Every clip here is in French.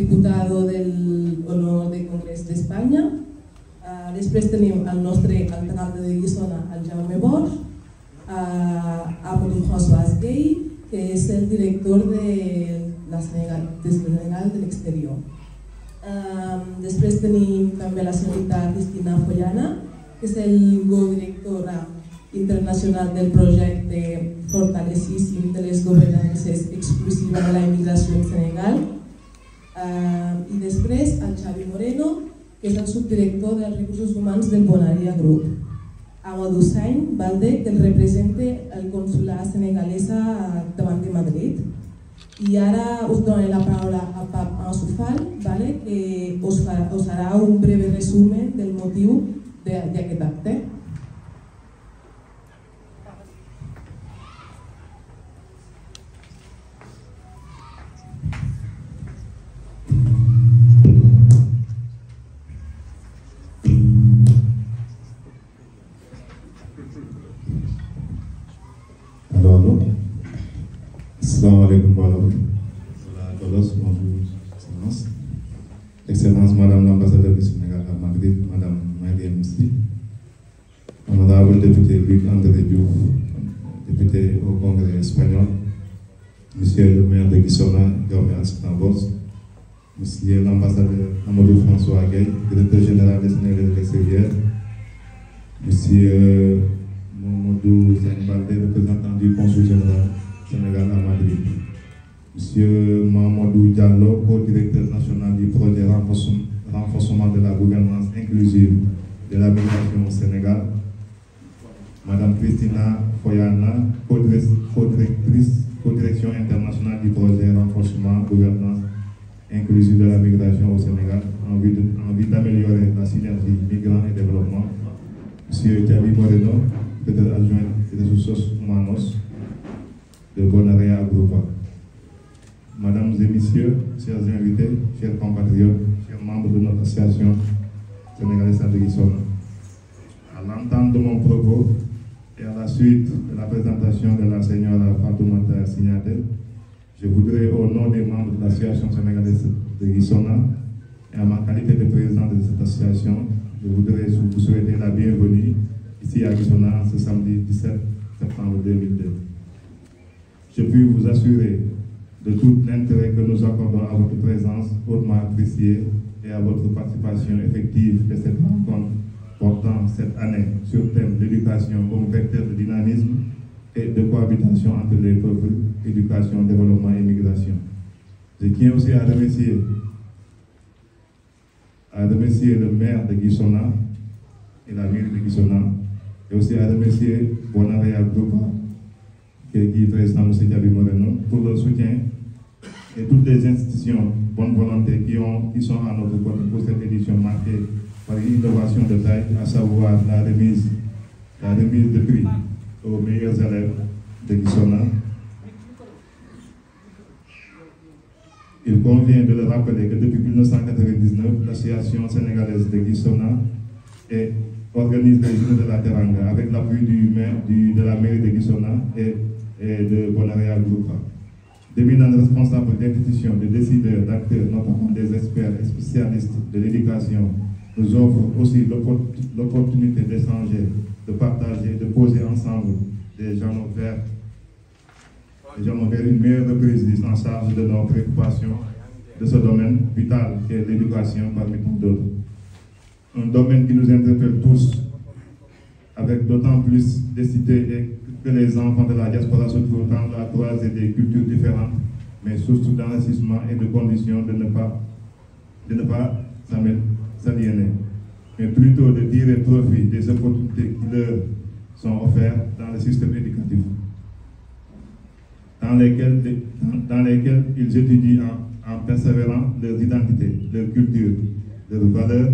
diputado del Honor del Congrés d'Espanya. Després tenim el nostre alcalde de Guissona, el Jaume Bosch, Amadou François Gay, que és el director de Senegal de l'Exterior. Després tenim també la senyorita Cristina Follana, que és el codirectora internacional del projecte fortalecíssim de les governances exclusives de la immigració en Senegal. I després el Xavi Moreno, que és el subdirector dels recursos humans del Bonaria Group. Amadou Sain Balde, que el representa el consulat senegalès davant de Madrid. I ara us donaré la paraula a Pap Ansoufal, que us farà un breu resumen del motiu d'aquest acte. Assalamu alaikum bonjour, Excellence. Excellence, Madame l'ambassadeur du Sénégal à Madrid, Madame Mariam Missi, Honorable député Luc-André Diouf, député au Congrès espagnol, Monsieur le maire de Guissona, Jaume Bosch, Monsieur l'ambassadeur Amadou François Gay, directeur général des Sénégalais de l'extérieur, Monsieur Mamadou Zainbalde, représentant du consul général Sénégal à Madrid. Monsieur Mamadou Diallo, co-directeur national du projet renforcement de la gouvernance inclusive de la migration au Sénégal. Madame Cristina Foyana, co-direction internationale du projet renforcement gouvernance inclusive de la migration au Sénégal en vue d'améliorer la synergie migrants et développement. Monsieur Xavi Moreno, secrétaire adjoint des ressources humaines de Bonaria Group. Mesdames et messieurs, chers invités, chers compatriotes, chers membres de notre association sénégalaise de Guissona, à l'entente de mon propos et à la suite de la présentation de la señora Fatoumata Signatel, je voudrais, au nom des membres de l'association sénégalaise de Guissona et à ma qualité de président de cette association, je voudrais vous souhaiter la bienvenue ici à Guissona ce samedi 17 septembre 2002. Je puis vous assurer de tout l'intérêt que nous accordons à votre présence hautement appréciée et à votre participation effective de cette rencontre portant cette année sur le thème d'éducation comme vecteur de dynamisme et de cohabitation entre les peuples, éducation, développement et migration. Je tiens aussi à remercier le maire de Guissona et la ville de Guissona, et aussi à remercier Bonaria Group, qui est président M. Xavi Moreno, pour leur soutien et toutes les institutions bonne volonté qui sont à notre côté pour cette édition marquée par une innovation de taille, à savoir la remise de prix aux meilleurs élèves de Guissona. Il convient de le rappeler que depuis 1999, l'association sénégalaise de Guissona organise les Journées de la Teranga avec l'appui de la mairie de Guissona et de Bonaria Group. D'éminents responsables d'institutions, de décideurs, d'acteurs, notamment des experts et spécialistes de l'éducation, nous offrent aussi l'opportunité d'échanger, de partager, de poser ensemble des gens vers une meilleure reprise en charge de nos préoccupations de ce domaine vital qu'est l'éducation parmi tant d'autres. Un domaine qui nous interpelle tous, avec d'autant plus d'écité que les enfants de la diaspora se trouvent dans la croisée des cultures différentes, mais source d'enrichissement et de conditions de ne pas s'aliéner, mais plutôt de tirer profit des opportunités qui leur sont offertes dans le système éducatif, dans lesquels ils étudient en persévérant leurs identités, leur culture, leurs valeurs.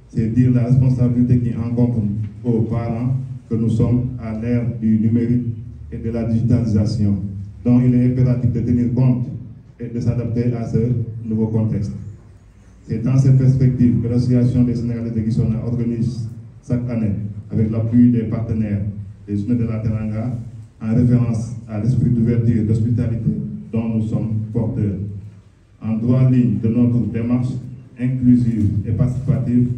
C'est dire la responsabilité qui incombe aux parents que nous sommes à l'ère du numérique et de la digitalisation, dont il est impératif de tenir compte et de s'adapter à ce nouveau contexte. C'est dans cette perspective que l'Association des Sénégalais de Guissona organise chaque année, avec l'appui des partenaires, les Journées de la Teranga, en référence à l'esprit d'ouverture et d'hospitalité dont nous sommes porteurs. En droite ligne de notre démarche inclusive et participative,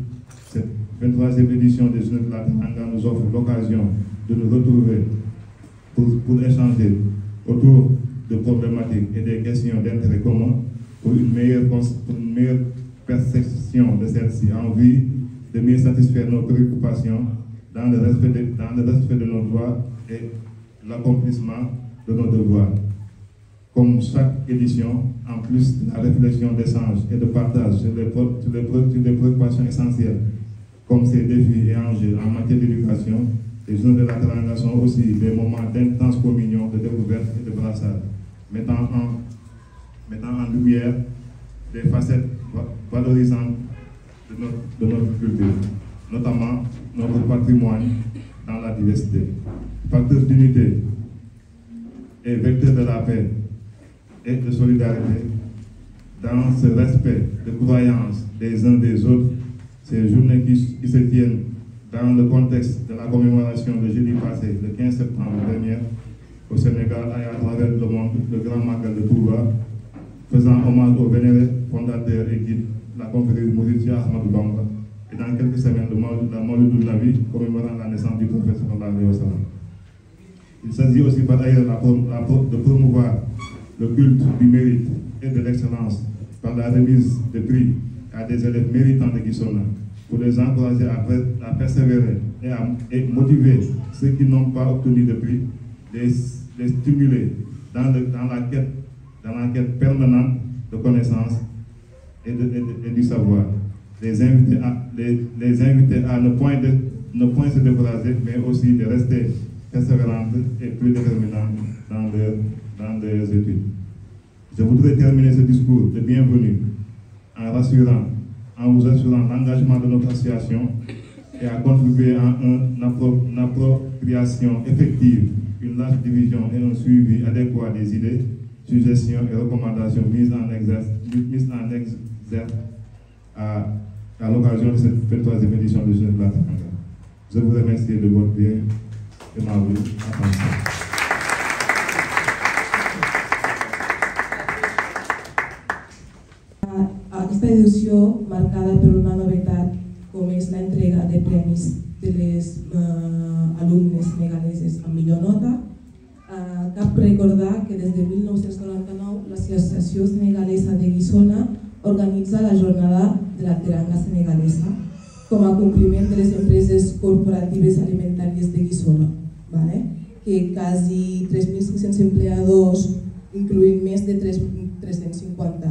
cette 23e édition des Journées de la Teranga nous offre l'occasion de nous retrouver pour échanger autour de problématiques et des questions d'intérêt commun pour une meilleure perception de celle-ci en vue de mieux satisfaire nos préoccupations dans le respect de nos droits et l'accomplissement de nos devoirs. Comme chaque édition, en plus de la réflexion d'échange et de partage sur les préoccupations essentielles, comme ces défis et enjeux en matière d'éducation, les Journées de la Teranga sont aussi des moments d'intense communion, de découverte et de brassage, mettant en lumière des facettes valorisantes de notre culture, notamment notre patrimoine dans la diversité. Facteur d'unité et vecteur de la paix et de solidarité, dans ce respect de croyances des uns des autres, ces journées qui se tiennent dans le contexte de la commémoration de jeudi passé, le 15 septembre dernier, au Sénégal et à travers le monde, le Grand Magal de Touba, faisant hommage au vénéré fondateur et guide de la confrérie Mouride Ahmadou Bamba, et dans quelques semaines, la Mawlidoul Nabi, commémorant la naissance du prophète sallallahu alayhi wa sallam. Il s'agit aussi par ailleurs de promouvoir le culte du mérite et de l'excellence par la remise de prix à des élèves méritants de Guissona, pour les encourager à persévérer et motiver ceux qui n'ont pas obtenu de prix, les stimuler dans la quête permanente de connaissances et du savoir, les inviter à ne point se décourager, mais aussi de rester persévérantes et plus déterminantes dans leurs études. Je voudrais terminer ce discours de bienvenue en vous assurant l'engagement de notre association et à contribuer à une appropriation effective, une large division et un suivi adéquat des idées, suggestions et recommandations mises en exergue à l'occasion de cette 23e édition de Journées de la Teranga. Je vous remercie de votre bien aimable attention. Aquesta edició, marcada per una novetat com és l'entrega de premis de les alumnes senegaleses amb millor nota, cap recordar que des de 1999 l'Associació Senegalesa de Guissona organitza la Jornada de la Teranga Senegalesa com a compliment de les empreses corporatives alimentàries de Guissona, que quasi 3.500 empleadors, incloent més de 350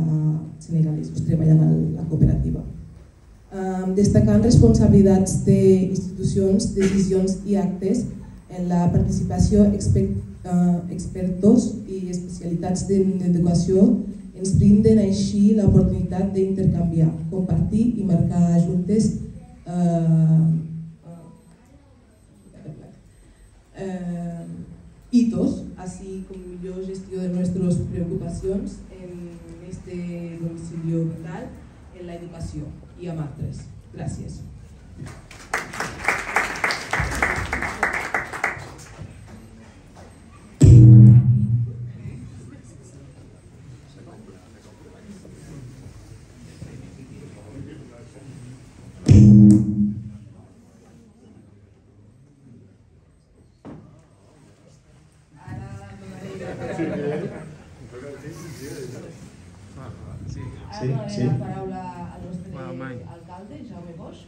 senegalesos treballant a la cooperativa. Destacant responsabilitats d'institucions, decisions i actes en la participació expertos i especialitats d'educació ens brinden així l'oportunitat d'intercanviar, compartir i marcar juntes hitos, así como millor gestió de nuestras preocupacions en este domicilio vital, en la educació i amb altres. Gràcies. Sí. La paraula al nostre alcalde, Jaume Bosch.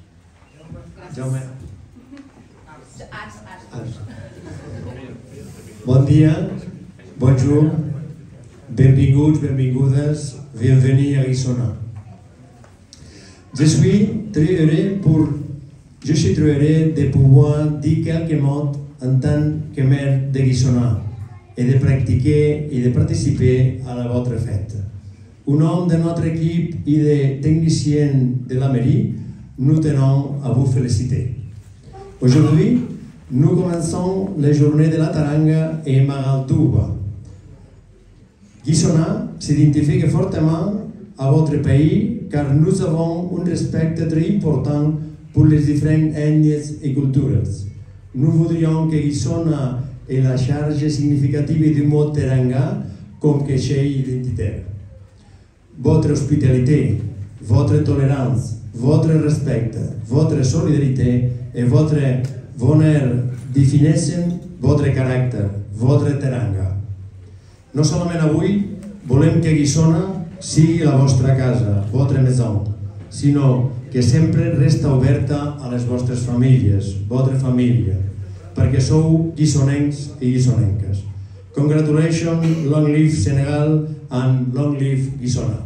Jaume. Bon dia, bonjour, benvinguts, benvingudes, bienvenue à Guissona. Je suis très heureux de pouvoir dire quelques mots en tant que maire de Guissona et de pratiquer et de participer à votre fête. Au nom de notre équipe et des techniciens de la mairie, nous tenons à vous féliciter. Aujourd'hui, nous commençons les Journées de la Teranga et Magal Touba. Guissona s'identifie fortement à votre pays car nous avons un respect très important pour les différentes ethnies et cultures. Nous voudrions que Guissona ait la charge significative du mot Teranga comme cliché identitaire. votre hospitalité, votre tolérance, votre respect, votre solidarité et votre bonheur définissent votre caràcter, votre teranga. No solament avui volem que Guissona sigui la vostra casa, vostra maison, sinó que sempre resta oberta a les vostres famílies, vostra família, perquè sou guissonencs i guissonenques. Congratulations, long live Senegal and long live Guissona.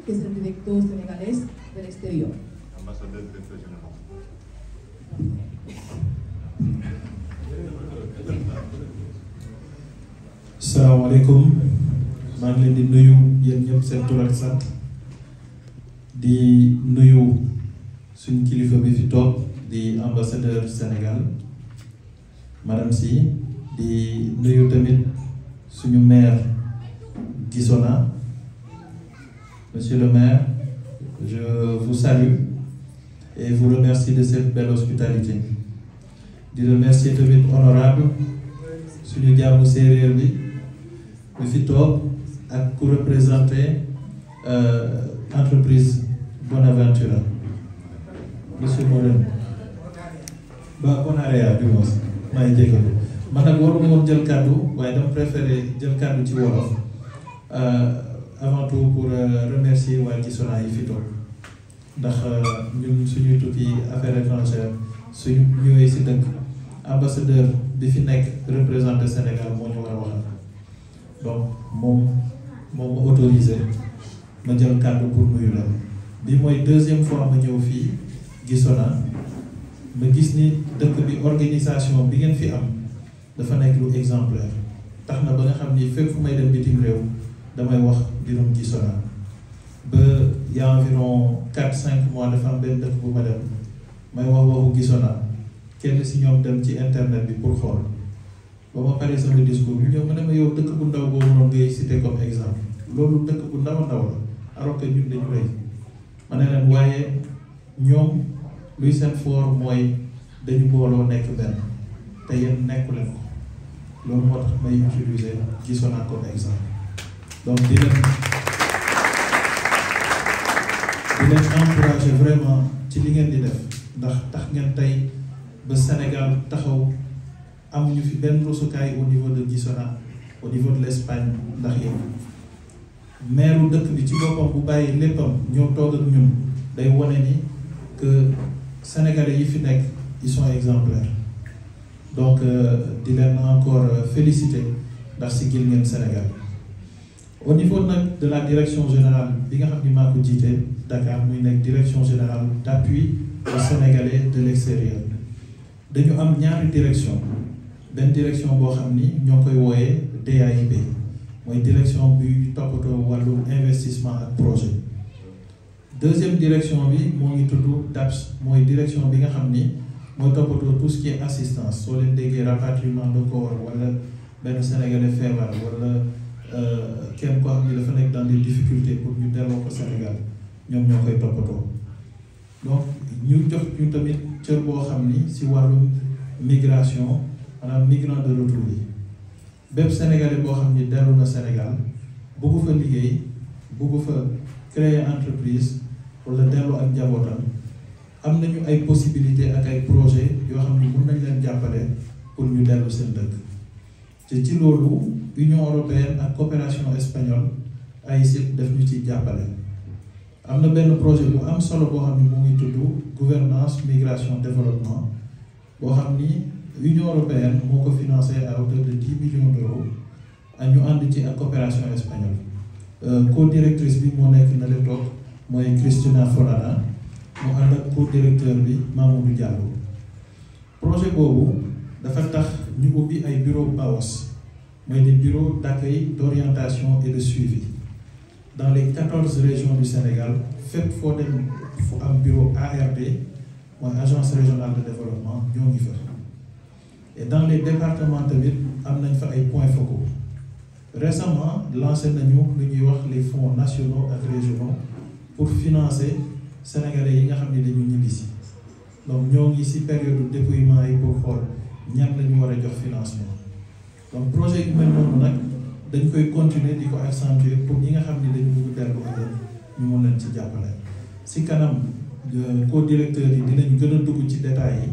Que es el director senegalés del exterior. Ambassadeur directeur général. Salaamaaleykum, maa ngi leen di nuyu yéen ñëpp seen tur ak sant di nuyu suñu kilifa bi fi toog di ambassadeur Sénégal madame Sy di nuyu tamit suñu maire Guissona. Monsieur le maire, je vous salue et vous remercie de cette belle hospitalité. di remercier tamit honorable suñu jaamu séeréer bi fi toog ak ku représenté entreprise Bonaventura monsieur Morel ba Bonarea du moins maay jégalu man nag waruma woon jël kàddu waaye dama préféré jël kàddu ci wolof avant tout pour remercier waa Guissona yi fi toog ndax ñun suñuy tukki affaires étrangères suñu ñëwee si dëkk ambassadeur bi fi nekk représenté Sénégal moo ñu war a waxal donc moom ma autorisé ma jël kàddu pour nuyu la bi mooy deuxième fois ma ñëw fii Guissona ma gis ni dëkk bi organisation bi ngeen fi am dafa nekk lu exemplaire tax na ba nga xam ni fépp fu may dem bitim réew damay wax mbirum Guissona ba y a environ 4-5 mois dafa am benn dëkk bu ma dem may wax waxu Guissona kenn si ñoom dem ci internet bi pour xool ba ma paree sama discours ñu ñëw ma ne ma yow dëkk bu ndaw boobu noonu ngay cité comme exemple loolu dëkk bu ndaw a ndaw la alors que ñun dañu rëy ma ne leen waaye ñoom luy seen fort mooy dañu booloo nekk benn te yéen nekku leen ko loolu moo tax may utiliser Guissona comme exemple donc di leen encourager vraiment ci li ngeen di def ndax tax ngeen tey ba Sénégal taxaw amuñu fi benn rusukaay au niveau de Guissona au niveau de l'Espagne ndax yéen maire dëkk bi ci boppam bu bàyyi léppam ñoo toog ak ñun day wone ni que sénégalais yi fi nekk ils sont exemplaires donc di leen encore féliciter ndax si gil ngeen Sénégal au niveau nag de la direction générale bi nga xam ni maa ko jiite Dakar muy nekk direction générale d'appui aux Sénégalais de l'extérieur dañu am ñaari direction benn direction boo xam ni ñoo koy wooyee DAIB mooy direction bi toppatoo wàllu investissement ak projet deuxième direction bi moo ngi tudd DAPS mooy direction bi nga xam ni mooy toppatoo tout ce qui est assistance soo leen déggee rapatriement de corps wala benn Sénégalais feebar wala kenn koo xam ni dafa nekk dans des difficultés pour ñu delloo ko Sénégal ñoom ñoo koy toppatoo donc ñu jox ñu tamit cër boo xam ni si wàllu migration maanaam migrant de retour yi bépp Sénégalais boo xam ni dellu na Sénégal bëggu fa liggéey bëggu fa créer entreprise wala dellu ak njabootam am nañu ay possibilités ak ay projets yoo xam ni mën nañ leen jàppale pour ñu dellu seen dëkk te ci loolu Union européenne ak coopération espagnole AICID def ñu ci jàppale am na benn projet bu am solo boo xam ni mu ngi tudd gouvernance migration développement boo xam ni Union européenne moo ko financé à hauteur de 10 millions d'euros ak ñu ànd ci ak coopération espagnole co-directrice bi moo nekk na le toog mooy Cristina Forana mu ànd ak co-directeur bi Mamadou Diallo projet boobu dafa tax ñu ubbi ay bureau BAOS mooy des bureaux d'accueil, d'orientation et de suivi dans les 14 régions du Sénégal fépp foo dem fu am bureau ARD mooy agence régionale de développement ñoo ngi fa et dans les départements tamit am nañ fa ay points focaux récemment lancé nañu lu ñuy wax les fonds nationaux et régionaux pour financer sénégalais yi nga xam ne dañu ñibbisi donc ñoo ngi ci période de déploiement yi pour xool ñan la ñu war a jox financement donc projet yu mel noonu nag dañ koy continuer di ko accentuer pour ñi nga xam ne dañu bëgg dellu ëllëg ñu mën leen ci jàppale. ci kanam co-directeurs yi dinañ gën a dugg ci détails yi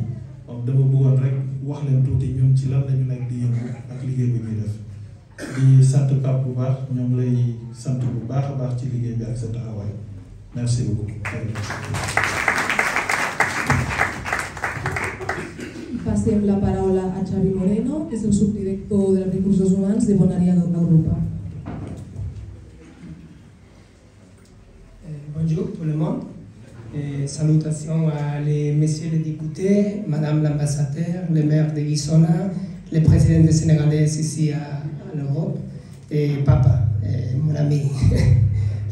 donc dama bëggoon rek wax leen tuuti ñun ci lan lañu nekk di yëngu ak liggéey bi ñuy def di sant Pape bu baax ñoom lay sant bu baax a baax ci liggéey bi ak sa taxawaay merci beaucoup. Passem la paraula a Xavi Moreno, que és el subdirector de Recursos Humans de Bonaria Agrupa. Bonjour tout le monde. Salutations à les messieurs les députés, madame l'ambassadeur, le maire de Guissona, le président des Sénégalais ici à l'Europe, et papa, mon ami,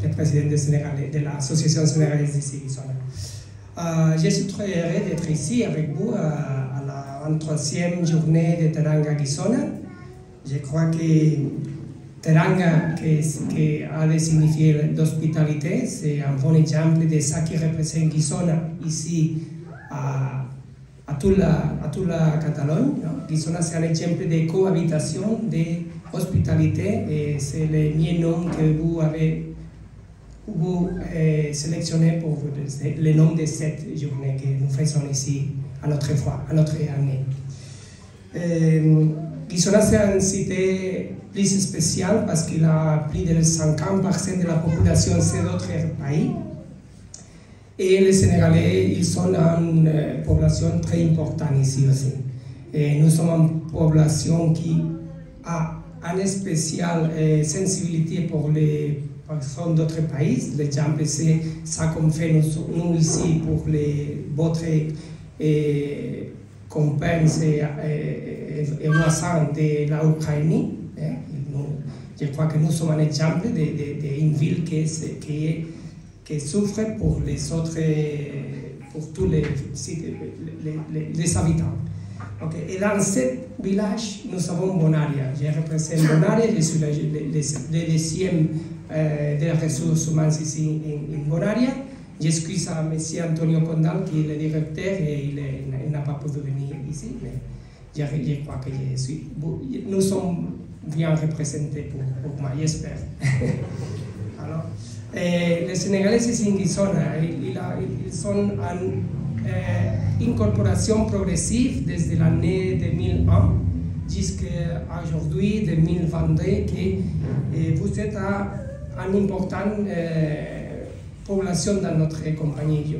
le président des Sénégalais, de l'association sénégalaise ici à Guissona. Je suis très heureux d'être ici avec vous à la 23e journée de Teranga Guissona. Je crois que Teranga, qui a signifié l'hospitalité, c'est un bon exemple de ce qui représente Guissona ici à toute la Catalogne. Guissona, c'est un exemple de cohabitation, d'hospitalité, et c'est le mien nom que vous avez sélectionné pour le nom de cette journée que nous faisons ici à notre fois, à notre année. Guissona, c'est une cité plus spéciale parce qu'il a plus de 50% de la population, c'est d'autres pays. Et les Sénégalais, ils sont une population très importante ici aussi. Et nous sommes une population qui a une spéciale sensibilité pour les personnes d'autres pays. L'exemple, c'est ça qu'on fait nous ici pour votre compagne et voisins de l'Ukraine. Je crois que nous sommes un exemple d'une ville qui souffre pour les autres, pour tous les habitants. Okay. Et dans ce village, nous avons Bonaria. Je représente Bonaria, je suis le deuxième des ressources humaines ici en Bonaria. Je suis à M. Antonio Condal, qui est le directeur, et il n'a pas pu venir ici, mais je crois que nous sommes bien représentés pour moi, j'espère. Alors, les Sénégalais ici en Guissona, ils sont en incorporation progressive depuis l'année 2001 jusqu'à aujourd'hui, 2022, que vous êtes une importante population dans notre compagnie.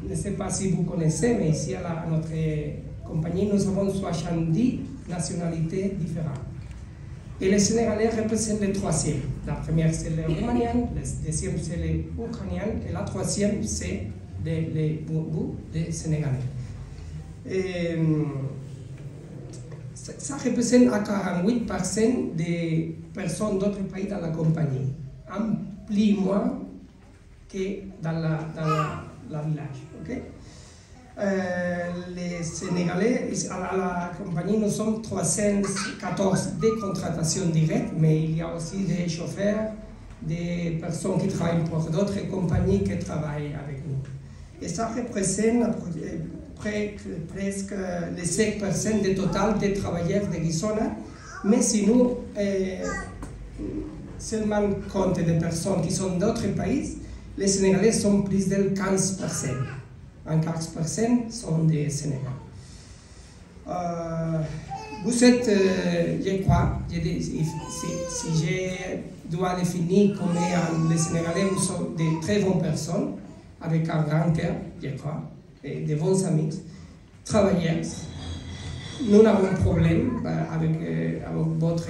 Je ne sais pas si vous connaissez, mais ici à notre compagnie, nous avons 70 nationalités différentes. Et les Sénégalais représentent les troisième. La première, c'est les Roumaniens, la deuxième, c'est les Ukrainiens, et la troisième, c'est les Sénégalais. Et ça représente à 48% des personnes d'autres pays dans la compagnie, un plus moins que dans la village. Okay? Les Sénégalais, à la compagnie, nous sommes 314 des contratations directes, mais il y a aussi des chauffeurs, des personnes qui travaillent pour d'autres compagnies qui travaillent avec nous. Et ça représente presque les 5% du total des travailleurs de Guissona, mais si nous seulement comptons des personnes qui sont d'autres pays, les Sénégalais sont plus de 15%. Un 15% sont des Sénégalais. Vous êtes, je crois, si je dois définir comme les Sénégalais, vous êtes de très bonnes personnes, avec un grand cœur, je crois, et de bons amis, travailleurs. Nous n'avons pas de problème avec votre.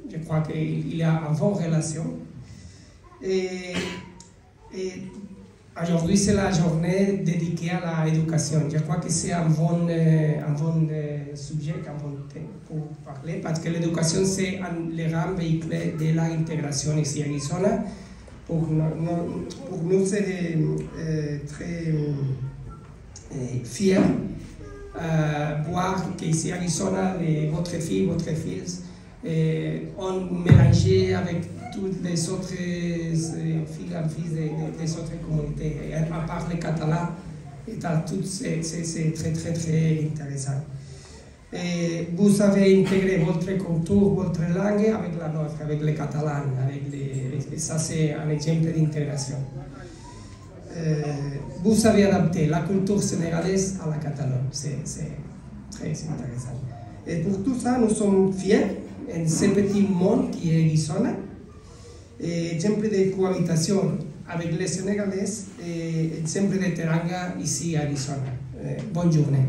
Je crois qu'il y a une bonne relation. Et aujourd'hui, c'est la journée dédiée à l'éducation. Je crois que c'est un bon sujet, un bon thème pour parler, parce que l'éducation, c'est le grand véhicule de l'intégration ici à Guissona. Pour nous, c'est très fiers voir qu'ici à Guissona, votre fille, votre fils on mélangeait avec toutes les autres filles et fils des autres communautés, à part les Catalans, et c'est très très très intéressant. Et vous avez intégré votre culture, votre langue avec la nôtre, avec les Catalans, et ça c'est un exemple d'intégration. Vous avez adapté la culture sénégalaise à la Catalogne, c'est très intéressant. Et pour tout ça, nous sommes fiers en ce petit monde qui est Guissona, et exemple de cohabitation avec les Sénégalais et exemple de teranga ici à Guissona. Bonne journée.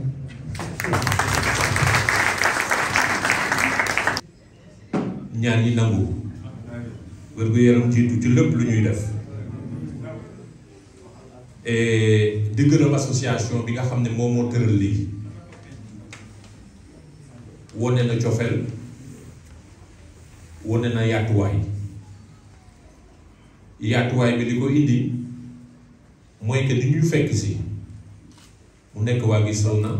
ñaan yi nangu wér gu yaram jiitu ci lépp lu ñuy def et di gërëm association bi nga xam ne moom moo tëral lii wone na cofeel wone na yaatuwaay bi li ko indi mooy que ni ñuy fekk si mu nekk waa Guissona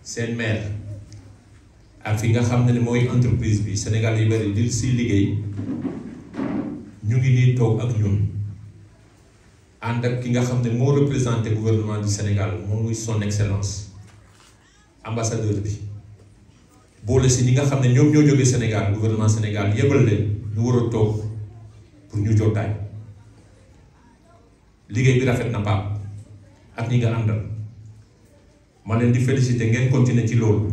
seen maire ak fi nga xam ne mooy entreprise bi Sénégal yi bari di si liggéey ñu ngi nii toog ak ñun ànd ak ki nga xam ne moo représenté gouvernement du Sénégal moom muy son excellence ambassadeur bi boole si ñi nga xam ne ñoom ñoo jógee Sénégal gouvernement Sénégal yebal leen ñu war a toog pour ñu jotaay liggéey bi rafet na Pape ak ñi nga àndal ma leen di féliciter ngeen continuer ci loolu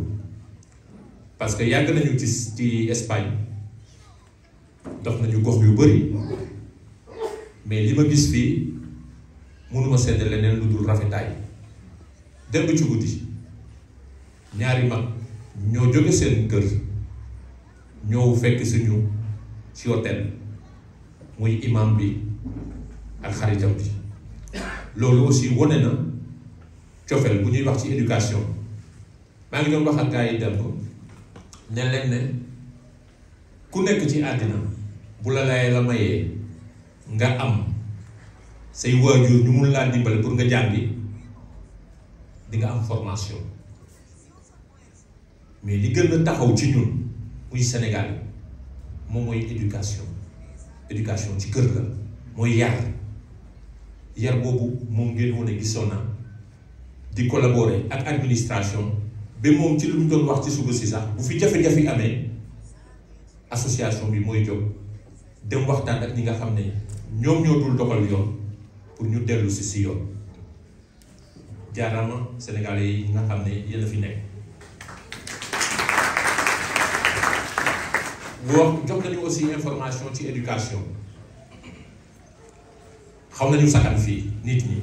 parce que yàgg nañu ci Espagne dox nañu gox yu bari mais li ma gis fii mënuma sedd leneen lu dul rafetaay démb ci guddi ñaari mag ñoo jóge seen kër ñoo fekk suñu ci hôtel muy imam bi ak xaritam bi loolu aussi wone na cofeel bu ñuy wax ci éducation maa ngi doon wax ak gars yi dem ko ne leen ne ku nekk ci àddina bu la lay la mayee nga am say waajur ñu mun laa dimbale pour nga jàngi di nga am formation mais li gën a taxaw ci ñun muy Sénégal moom mooy éducation ci kër la mooy yar boobu moom ngeen wane Guissona di collaborer ak administration ba moom ci lu mu doon wax ci suba si sax bu fi jafe-jafe amee association bi mooy jóg dem waxtaan ak ñi nga xam ne ñoom ñoo dul doxal yoon pour ñu dellu si yoon jaarama sénégalais yi nga xam ne yéen a fi nekk. jox nañu aussi information ci éducation xaw nañu sakkan fii nit ñi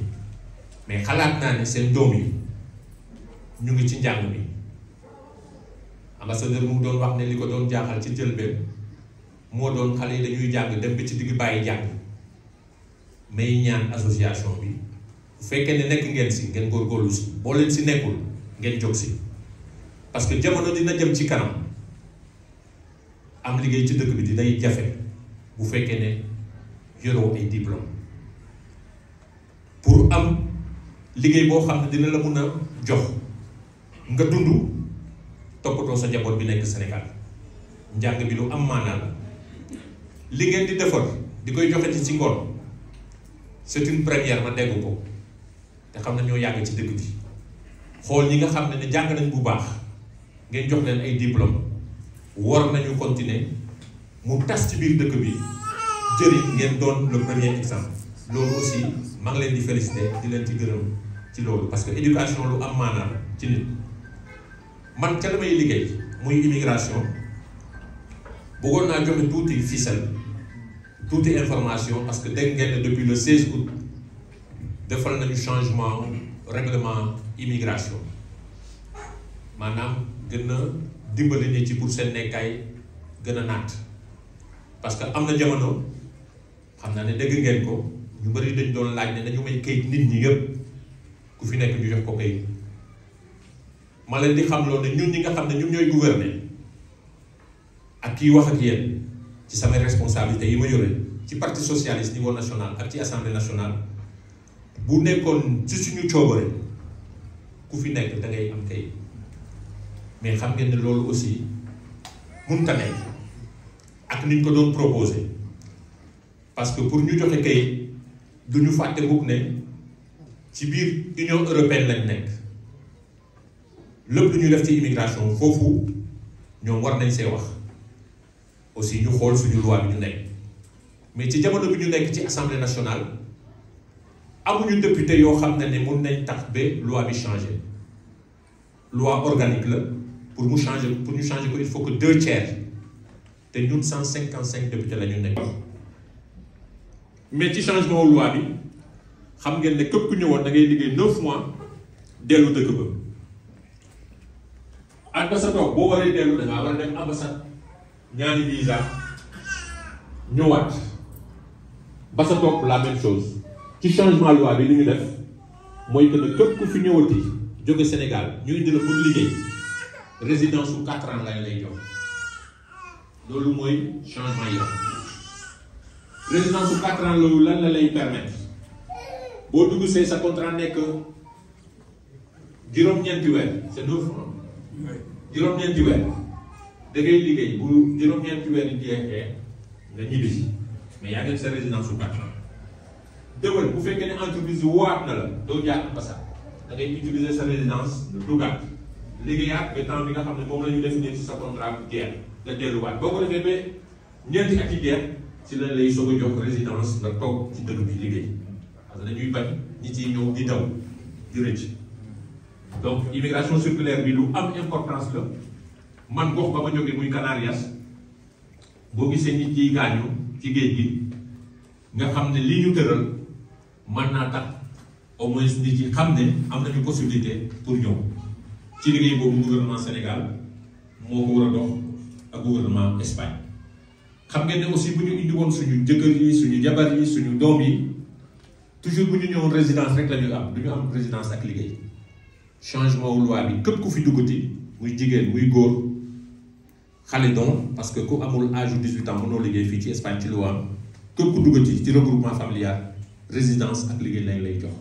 mais xalaat naa ne seen doom yi ñu ngi ci njàng mi ambassadeur mu doon wax ne li ko doon jaaxal ci jëlbeen moo doon xale yi dañuy jàng dem ba ci digg bàyyi jàng may ñaan association bi bu fekkee ne nekk ngeen si ngeen góorgóorlu si boo leen si nekkul ngeen jóg si parce que jamono dina jëm ci kanam am liggéey ci dëkk bi dinay jafe bu fekkee ne yoroo ay diplôme pour am liggéey boo xam ne dina la mun a jox nga dund toppatoo sa njaboot bi nekk Sénégal njàng bi lu am maanaa la li ngeen di defar di koy joxe ci ngoon c'est une première ma dégg ko te xam na ñoo yàgg ci dëkk bi xool ñi nga xam ne jàng nañ bu baax ngeen jox leen ay diplôme war nañu continuer mu tas ci biir dëkk bi jëriñ ngeen doon le premier exemple loolu aussi maa ngi leen di féliciter di leen ci gërëm ci loolu parce que éducation lu am maanaa la ci nit man ca la may liggéey muy immigration bëggoon naa joxe tuuti ficelle tuuti information parce que dégg ngeen ne depuis le 16 août defal nañu changement règlement immigration maanaam gën a dimbali nit ci pour seen nekkaay gën a naat parce que am na jamono xam naa ne dégg ngeen ko ñu bari dañ doon laaj ne dañu may kayit nit ñi yëpp ku fi nekk ñu jox ko kayit ma leen di xam loolu ne ñun ñi nga xam ne ñun ñooy gouverner ak kii wax ak yéen ci samay responsabilités yi ma yore ci parti socialiste niveau national ak ci assemblée nationale bu nekkoon ci suñu coobare ku fi nekk da ngay am kayit mais xam ngeen ne loolu aussi mënta nekk ak ni ñu ko doon proposé parce que pour ñu joxe kayit du ñu fàtte mukk ne ci biir Union européenne lañ nekk lépp lu ñu def ci immigration foofu ñoom war nañ see wax aussi ñu xool suñu loi bi ñu nekk mais ci jamono bi ñu nekk ci assemblée nationale amuñu député yoo xam ne mun nañ tax ba loi bi changer loi organique la pour ñu changer ko il faut que 2/3 te ñun 155 députés la ñu nekk. mais ci changement wu loi bi xam ngeen ne képp ku ñëwoon da ngay liggéey 9 mois dellu dëkk ba ambassade boo waree dellu da ngaa war a dem ambassade ñaani visa ñëwaat ba sa topp la même chose ci changement loi bi li ñu def mooy que ne képp ku fi ñëwati jóge Sénégal ñu indi la pour liggéey résidence su 4 ans lañ lay jox loolu mooy changement yi résidence su 4 ans loolu lan la lay permettre boo dugg see sa contrat nekk juróom-ñeenti weer c'est 9 mois juróom-ñeenti weer da ngay liggéey bu juróom-ñeenti weer yi jeexee nga ñibbi si mais yaa ngi sa résidence su 4 ans déwén bu fekkee ne entreprise bi woowaat na la doo jaar ambassade da ngay utiliser sa résidence dugaat liggéeyaat ba temps bi nga xam ne moom la ñu définir ci sa contrat bu jeex nga delluwaat boo ko defee ba ñeenti at yi jeex ci lañ lay soog a jox résidence nga toog ci dëkk bi liggéey parce que dañuy bañ ñi ciy ñëw di daw di rëcc donc immigration circulaire bi lu am importance la man gox ba ma jógee muy Canarias boo gisee nit yiy gaañu ci géej gi nga xam ne li ñu tëral mën naa tax au moins nit yi xam ne am nañu possibilité pour ñëw ci liggéey boobu gouvernement Sénégal moo ko war a dox ak gouvernement Espagne xam ngeen ne aussi bu ñu indi woon suñu jëkkër yi suñu jabar yi suñu doom yi toujours bu ñu ñëwoon résidence rek la ñu am du ñu am résidence ak liggéey changement wu loi bi képp ku fi duggati muy jigéen muy góor xale doon parce que ku amul âge de 18 ans mënoo liggéey fii ci Espagne ci loi am képp ku duggati ci regroupement familial résidence ak liggéey lañ lay jox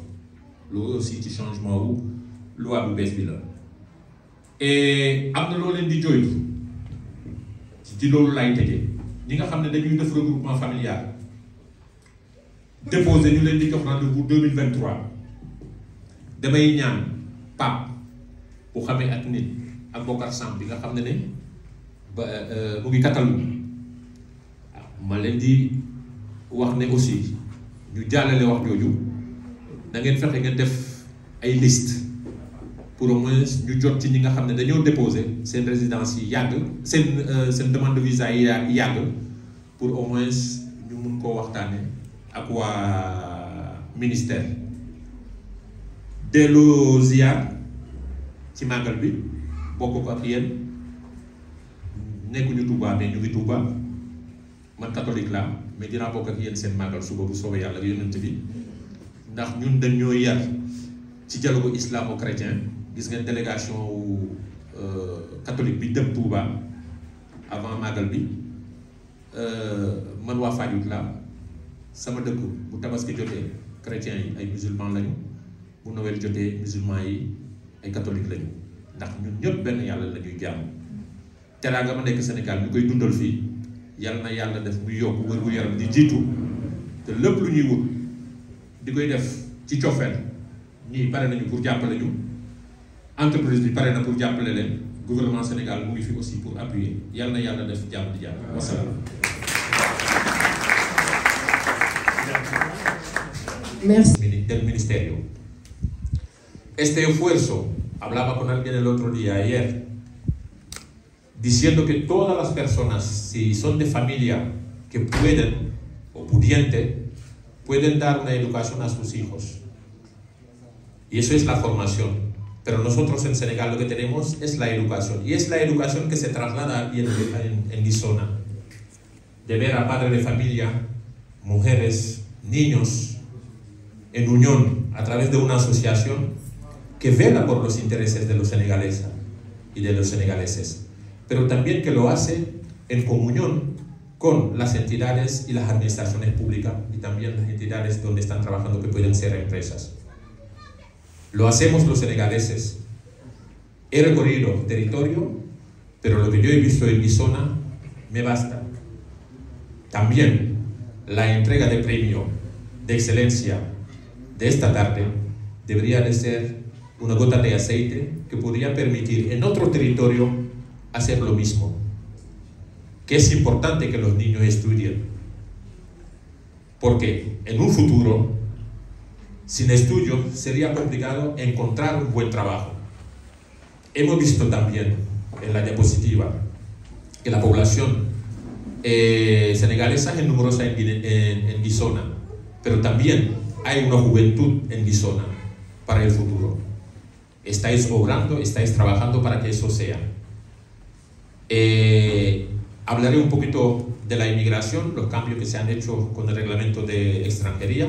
loolu aussi ci changement wu loi bu bees bi la et am na loo leen di jooytu ci loolu lay tëjee ñi nga xam ne dañuy def regroupement familial déposé ñu leen di jox rendez-vous 2023 damay ñaan Pape bu xamee ak nit ak Bokar Samb bi nga xam ne ba mu ngi Catalogne ma leen di wax ne aussi ñu jàllale wax jooju da ngeen fexe ngeen def ay liste pour au moins ñu jot ci ñi nga xam ne dañoo déposé seen résidence yi yàgg seen demande de visa yi yàgg pour au moins ñu mun koo waxtaane ak waa ministère dellu ziar ci màggal bi bokk ko ak yéen nekkuñu Touba mais ñu ngi Touba man catholique laa mais dinaa bokk ak yéen seen màggal suba bu soobee yàlla ak yonent bi ndax ñun dañoo yar ci dialogue islamo-chrétien gis ngeen délégation wu catholique bi dem Touba avant màggal bi man waa Fadiouth laa sama dëkk bu tabaski jotee chrétiens yi ay musulmans lañu bu Noël jotee musulmans yi ay catholiques lañu ndax ñun ñëpp benn yàlla la ñuy jaamu teraanga ma nekk Sénégal ñu koy dundal fii yàlla na yàlla def muy yokk wér-gu-yaram di jiitu te lépp lu ñuy wut di koy def ci cofeel ñii pare nañu pour jàppale ñu entreprise bi pare na pour jàppale leen gouvernement Sénégal mu ngi fi aussi pour appuyer yàlla na yàlla def jàmm di jàmm wasalaam. Merci. Del ministerio. Este esfuerzo, hablaba con alguien el otro día, ayer, diciendo que todas las personas, si son de familia que pueden o pudiente, pueden dar una educación a sus hijos. Y eso es la formación. Pero nosotros en Senegal lo que tenemos es la educación. Y es la educación que se traslada aquí en mi zona. De ver a padres de familia, mujeres, niños, en unión a través de una asociación que vela por los intereses de los senegaleses y de los senegaleses, pero también que lo hace en comunión con las entidades y las administraciones públicas y también las entidades donde están trabajando que pueden ser empresas. Lo hacemos los senegaleses. He recorrido territorio, pero lo que yo he visto en mi zona me basta. También la entrega de premio de excelencia de esta tarde debería de ser una gota de aceite que podría permitir en otro territorio hacer lo mismo. Que es importante que los niños estudien, porque en un futuro, sin estudio, sería complicado encontrar un buen trabajo. Hemos visto también en la diapositiva que la población senegalesa es numerosa en Guissona, pero también hay una juventud en Guissona para el futuro. Estáis obrando, estáis trabajando para que eso sea. Hablaré un poquito de la inmigración, los cambios que se han hecho con el reglamento de extranjería.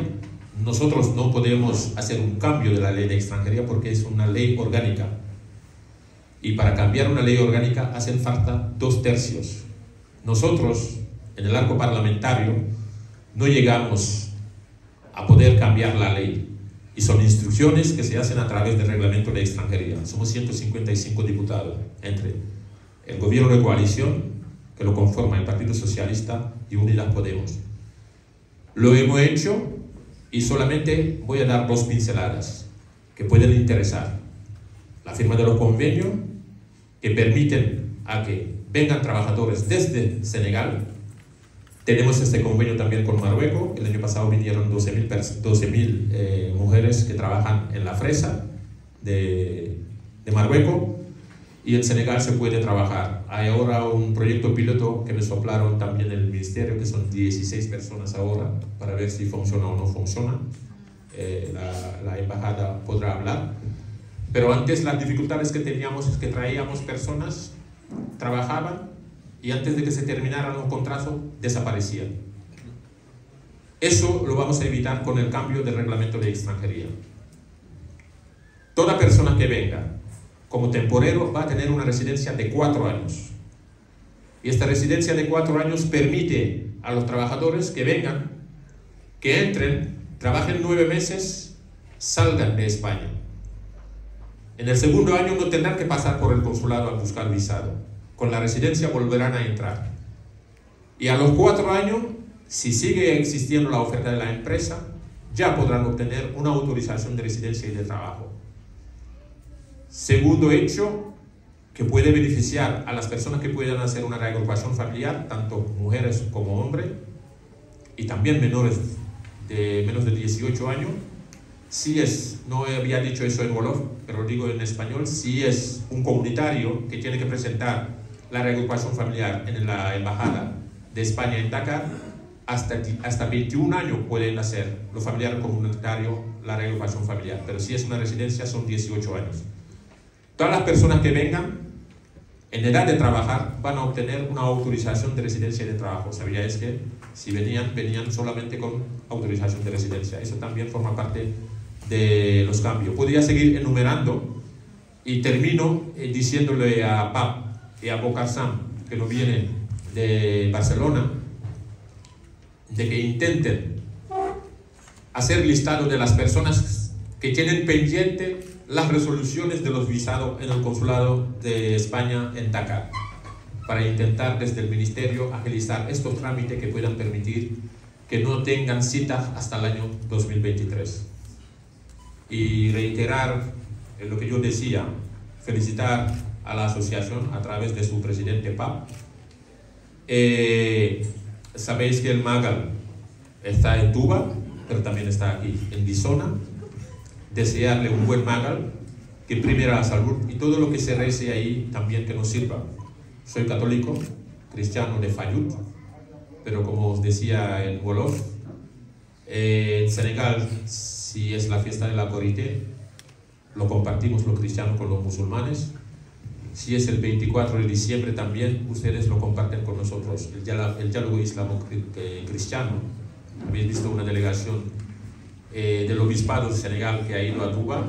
Nosotros no podemos hacer un cambio de la ley de extranjería porque es una ley orgánica. Y para cambiar una ley orgánica hacen falta 2/3. Nosotros, en el arco parlamentario, no llegamos a poder cambiar la ley. Y son instrucciones que se hacen a través del reglamento de extranjería. Somos 155 diputados, entre el gobierno de coalición, que lo conforma el Partido Socialista, y Unidas Podemos. Lo hemos hecho y solamente voy a dar 2 pinceladas que pueden interesar. La firma de los convenios que permiten a que vengan trabajadores desde Senegal. Tenemos este convenio también con Marruecos. El año pasado vinieron 12.000 mujeres que trabajan en la fresa de Marruecos, y en Senegal se puede trabajar. Hay ahora un proyecto piloto que me soplaron también en el ministerio, que son 16 personas ahora, para ver si funciona o no funciona. La embajada podrá hablar. Pero antes las dificultades que teníamos es que traíamos personas, trabajaban, y antes de que se terminaran los contratos, desaparecían. Eso lo vamos a evitar con el cambio del reglamento de extranjería. Toda persona que venga como temporero va a tener una residencia de 4 años. Y esta residencia de 4 años permite a los trabajadores que vengan, que entren, trabajen 9 meses, salgan de España. En el segundo año no tendrán que pasar por el consulado a buscar visado. Con la residencia volverán a entrar. Y a los 4 años, si sigue existiendo la oferta de la empresa, ya podrán obtener una autorización de residencia y de trabajo. Segundo hecho, que puede beneficiar a las personas que puedan hacer una reagrupación familiar, tanto mujeres como hombres, y también menores de menos de 18 años. Si es, no había dicho eso en Wolof, pero lo digo en español, si es un comunitario que tiene que presentar la reagrupación familiar en la embajada de España en Dakar, hasta 21 años pueden hacer los familiares comunitarios la reagrupación familiar, pero si es una residencia son 18 años. Todas las personas que vengan en edad de trabajar van a obtener una autorización de residencia y de trabajo. ¿Sabíais que si venían solamente con autorización de residencia? Eso también forma parte de los cambios. Podría seguir enumerando y termino diciéndole a Pap y a Bocarsam, que no vienen de Barcelona, de que intenten hacer listado de las personas que tienen pendiente las resoluciones de los visados en el consulado de España en Dakar, para intentar desde el ministerio agilizar estos trámites que puedan permitir que no tengan citas hasta el año 2023. Y reiterar lo que yo decía, felicitar a la asociación a través de su presidente Pap. Sabéis que el Magal está en Tuba, pero también está aquí en Guissona. Desearle un buen Magal, que primero la salud y todo lo que se rece ahí también que nos sirva. Soy católico, cristiano de Fayut, pero como os decía en Wolof, en Senegal, si es la fiesta de la Corité, lo compartimos los cristianos con los musulmanes. Si es el 24 de diciembre también, ustedes lo comparten con nosotros, el diálogo islamo-cristiano. Habéis visto una delegación del obispado de Senegal que ha ido a Tuba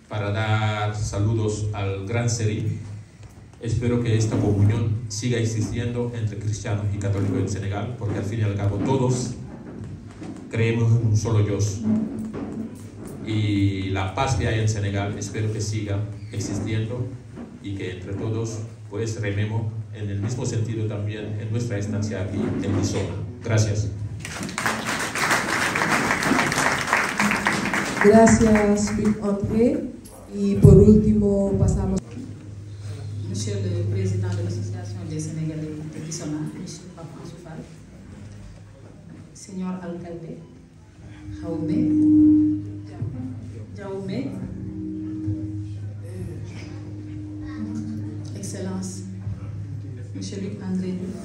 para dar saludos al Gran Seri. Espero que esta comunión siga existiendo entre cristianos y católicos en Senegal, porque al fin y al cabo todos creemos en un solo Dios. Y la paz que hay en Senegal espero que siga existiendo y que entre todos pues rememos en el mismo sentido también en nuestra estancia aquí en Guisona. Gracias. Gracias, André. Y por último, pasamos. Monsieur le Président de l'Association des Sénégalais de Guisona, Monsieur Pape Ansou Fall, Señor Alcalde, Jaume, Excellence, Monsieur Luc André Diouf,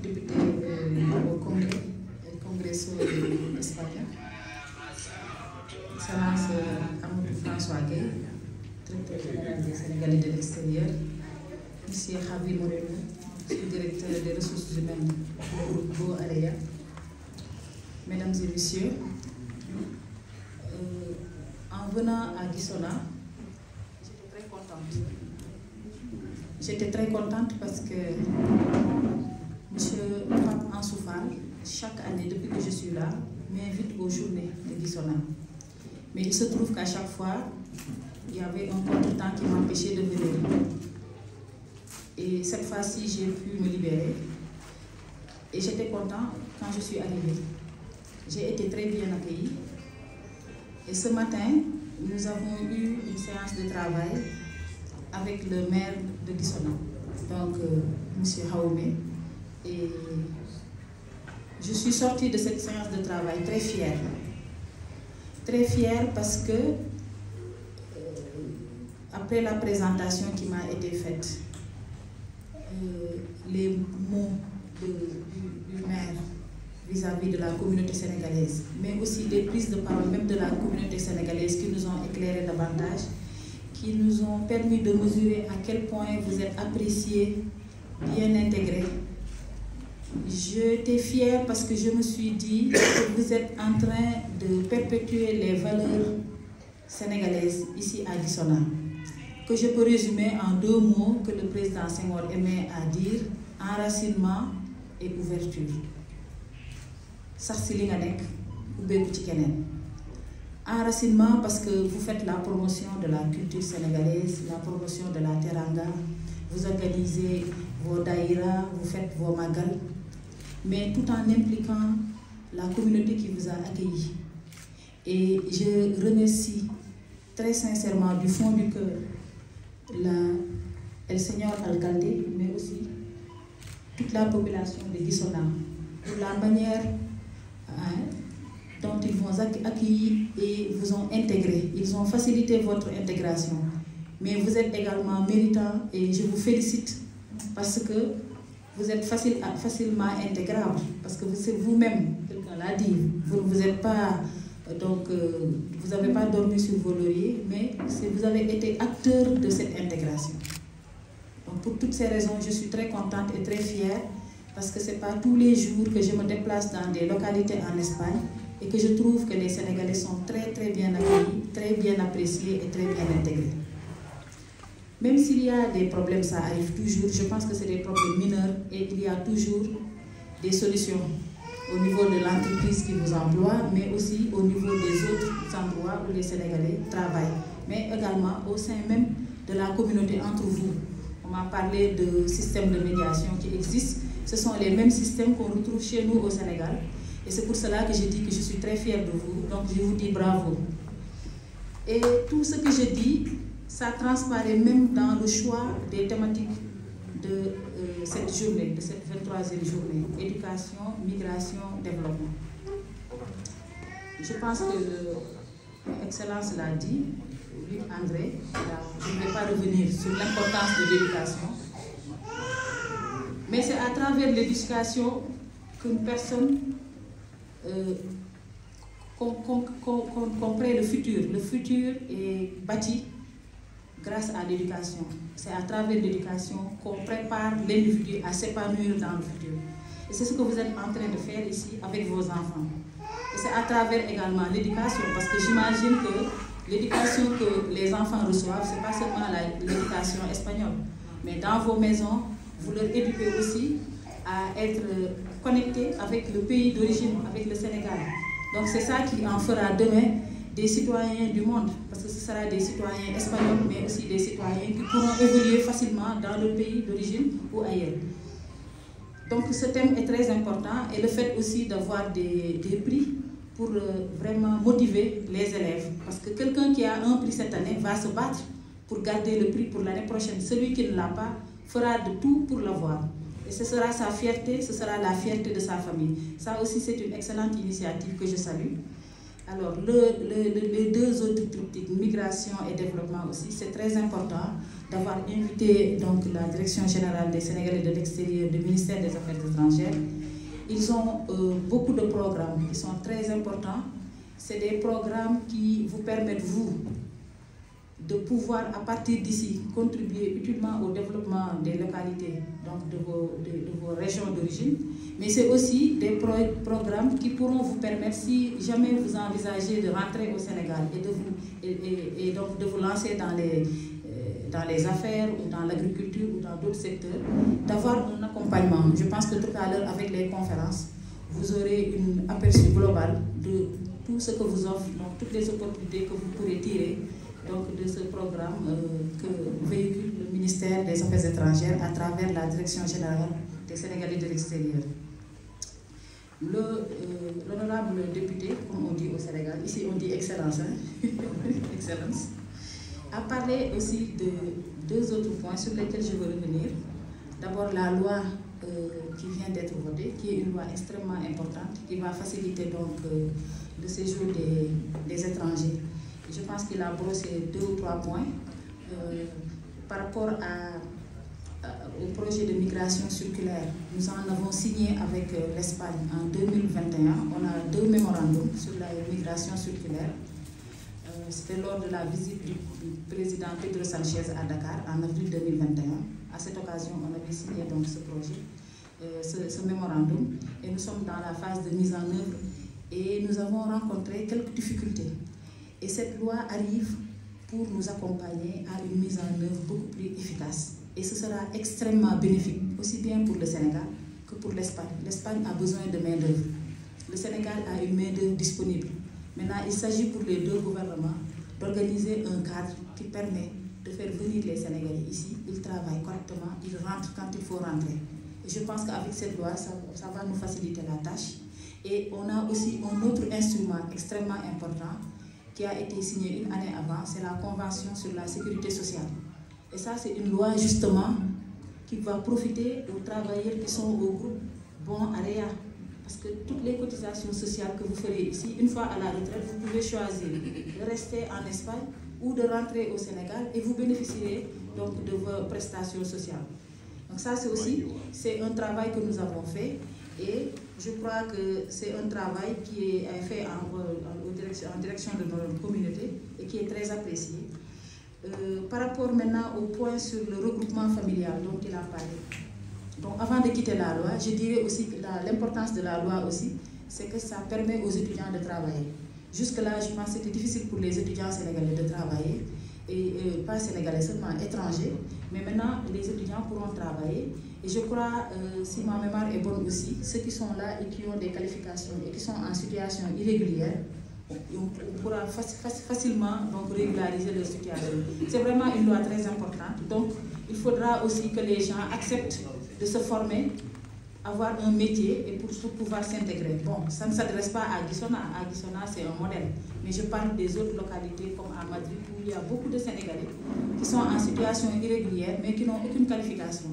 député au Congrès, el Congreso de España, Excellence Amadou François Gueye, directeur général des Sénégalais de l'extérieur, Monsieur Javi Moreno, directeur des ressources humaines du groupe Go Area. Mesdames et messieurs, en venant à Guisona, j'étais très contente parce que Monsieur Pape Ansou Fall, chaque année depuis que je suis là, m'invite aux journées de Guisona. Mais il se trouve qu'à chaque fois, il y avait un contretemps qui m'empêchait de venir. Et cette fois-ci, j'ai pu me libérer. Et j'étais contente quand je suis arrivée. J'ai été très bien accueillie. Et ce matin, nous avons eu une séance de travail avec le maire de Guisona, donc M. Jaume. Et je suis sortie de cette séance de travail très fière. Très fière parce que, après la présentation qui m'a été faite, les mots du maire vis-à-vis de la communauté sénégalaise, mais aussi des prises de parole même de la communauté sénégalaise qui nous ont éclairé davantage, qui nous ont permis de mesurer à quel point vous êtes appréciés, bien intégrés. J'étais fière parce que je me suis dit que vous êtes en train de perpétuer les valeurs sénégalaises ici à Guisona, que je peux résumer en 2 mots que le président Senghor aimait à dire: enracinement et ouverture. Enracinement parce que vous faites la promotion de la culture sénégalaise, la promotion de la teranga, vous organisez vos daïras, vous faites vos magal, mais tout en impliquant la communauté qui vous a accueilli. Et je remercie très sincèrement du fond du cœur el Señor Alcalde, mais aussi toute la population de Guisona pour la manière dont ils vous ont accueilli et vous ont intégré. Ils ont facilité votre intégration. Mais vous êtes également méritant et je vous félicite parce que vous êtes facilement intégrable. Parce que vous-même, quelqu'un l'a dit, vous n'êtes pas, donc, vous n'avez pas dormi sur vos lauriers, mais vous avez été acteur de cette intégration. Donc pour toutes ces raisons, je suis très contente et très fière parce que ce n'est pas tous les jours que je me déplace dans des localités en Espagne et que je trouve que les Sénégalais sont très très bien accueillis, très bien appréciés et très bien intégrés. Même s'il y a des problèmes, ça arrive toujours, je pense que c'est des problèmes mineurs et il y a toujours des solutions au niveau de l'entreprise qui vous emploie, mais aussi au niveau des autres endroits où les Sénégalais travaillent, mais également au sein même de la communauté entre vous. On m'a parlé de systèmes de médiation qui existent. Ce sont les mêmes systèmes qu'on retrouve chez nous au Sénégal. Et c'est pour cela que je dis que je suis très fière de vous. Donc je vous dis bravo. Et tout ce que je dis, ça transparaît même dans le choix des thématiques de cette journée, de cette 23e journée. Éducation, migration, développement. Je pense que l'Excellence l'a dit, Luc André, je ne vais pas revenir sur l'importance de l'éducation. Mais c'est à travers l'éducation qu'une personne comprend le futur. Le futur est bâti grâce à l'éducation. C'est à travers l'éducation qu'on prépare l'individu à s'épanouir dans le futur. Et c'est ce que vous êtes en train de faire ici avec vos enfants. Et c'est à travers également l'éducation, parce que j'imagine que l'éducation que les enfants reçoivent, ce n'est pas seulement l'éducation espagnole, mais dans vos maisons, vous leur éduquez aussi à être connectés avec le pays d'origine, avec le Sénégal. Donc c'est ça qui en fera demain des citoyens du monde, parce que ce sera des citoyens espagnols, mais aussi des citoyens qui pourront évoluer facilement dans le pays d'origine ou ailleurs. Donc ce thème est très important, et le fait aussi d'avoir des prix pour vraiment motiver les élèves. Parce que quelqu'un qui a un prix cette année va se battre pour garder le prix pour l'année prochaine. Celui qui ne l'a pas fera de tout pour l'avoir. Et ce sera sa fierté, ce sera la fierté de sa famille. Ça aussi, c'est une excellente initiative que je salue. Alors, les deux autres triptyques, migration et développement aussi, c'est très important d'avoir invité donc, la Direction générale des Sénégalais de l'extérieur du ministère des Affaires étrangères. Ils ont beaucoup de programmes qui sont très importants. C'est des programmes qui vous permettent, vous, de pouvoir, à partir d'ici, contribuer utilement au développement des localités, donc de vos régions d'origine. Mais c'est aussi des programmes qui pourront vous permettre, si jamais vous envisagez de rentrer au Sénégal et donc de vous lancer dans les affaires ou dans l'agriculture ou dans d'autres secteurs, d'avoir un accompagnement. Je pense que tout à l'heure, avec les conférences, vous aurez un aperçu global de tout ce que vous offre, donc toutes les opportunités que vous pourrez tirer donc, de ce programme que véhicule le ministère des Affaires étrangères à travers la Direction générale des Sénégalais de l'extérieur. L'honorable député, comme on dit au Sénégal, ici on dit excellence, hein? Excellence, a parlé aussi de deux autres points sur lesquels je veux revenir. D'abord la loi qui vient d'être votée, qui est une loi extrêmement importante, qui va faciliter donc le séjour des étrangers. Je pense qu'il a brossé 2 ou 3 points par rapport au projet de migration circulaire. Nous en avons signé avec l'Espagne en 2021. On a 2 mémorandums sur la migration circulaire. C'était lors de la visite du président Pedro Sanchez à Dakar en avril 2021. À cette occasion, on avait signé donc ce projet, ce mémorandum, et nous sommes dans la phase de mise en œuvre et nous avons rencontré quelques difficultés. Et cette loi arrive pour nous accompagner à une mise en œuvre beaucoup plus efficace. Et ce sera extrêmement bénéfique, aussi bien pour le Sénégal que pour l'Espagne. L'Espagne a besoin de main-d'œuvre. Le Sénégal a une main-d'œuvre disponible. Maintenant, il s'agit pour les deux gouvernements d'organiser un cadre qui permet de faire venir les Sénégalais ici. Ils travaillent correctement, ils rentrent quand il faut rentrer. Et je pense qu'avec cette loi, ça va nous faciliter la tâche. Et on a aussi un autre instrument extrêmement important qui a été signé une année avant, c'est la Convention sur la sécurité sociale. Et ça, c'est une loi justement qui va profiter aux travailleurs qui sont au groupe bon AREA. Parce que toutes les cotisations sociales que vous ferez ici, une fois à la retraite, vous pouvez choisir de rester en Espagne ou de rentrer au Sénégal et vous bénéficierez donc de vos prestations sociales. Donc ça, c'est aussi un travail que nous avons fait. Et je crois que c'est un travail qui est fait en direction de notre communauté et qui est très apprécié. Par rapport maintenant au point sur le regroupement familial dont il a parlé. Donc avant de quitter la loi, je dirais aussi que l'importance de la loi aussi, c'est que ça permet aux étudiants de travailler. Jusque-là, je pense que c'était difficile pour les étudiants sénégalais de travailler, et pas sénégalais seulement, étrangers, mais maintenant les étudiants pourront travailler. Et je crois, si ma mémoire est bonne aussi, ceux qui sont là et qui ont des qualifications et qui sont en situation irrégulière, on pourra facilement donc, régulariser leur situation. C'est vraiment une loi très importante. Donc, il faudra aussi que les gens acceptent de se former, avoir un métier et pour pouvoir s'intégrer. Bon, ça ne s'adresse pas à Guissona. À Guissona, c'est un modèle. Mais je parle des autres localités comme à Madrid où il y a beaucoup de Sénégalais qui sont en situation irrégulière mais qui n'ont aucune qualification.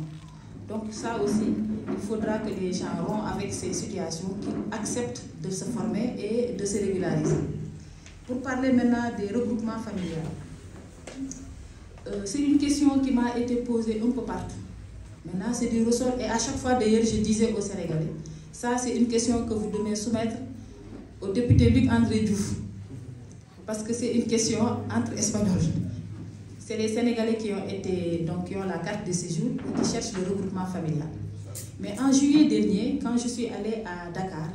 Donc ça aussi, il faudra que les gens rompent avec ces situations, qui acceptent de se former et de se régulariser. Pour parler maintenant des regroupements familiaux, c'est une question qui m'a été posée un peu partout. Maintenant, c'est du ressort et à chaque fois d'ailleurs, je disais aux Sénégalais, ça c'est une question que vous devez soumettre au député Luc-André Diouf, parce que c'est une question entre Espagnols. C'est les Sénégalais qui ont la carte de séjour et qui cherchent le regroupement familial. Mais en juillet dernier, quand je suis allée à Dakar,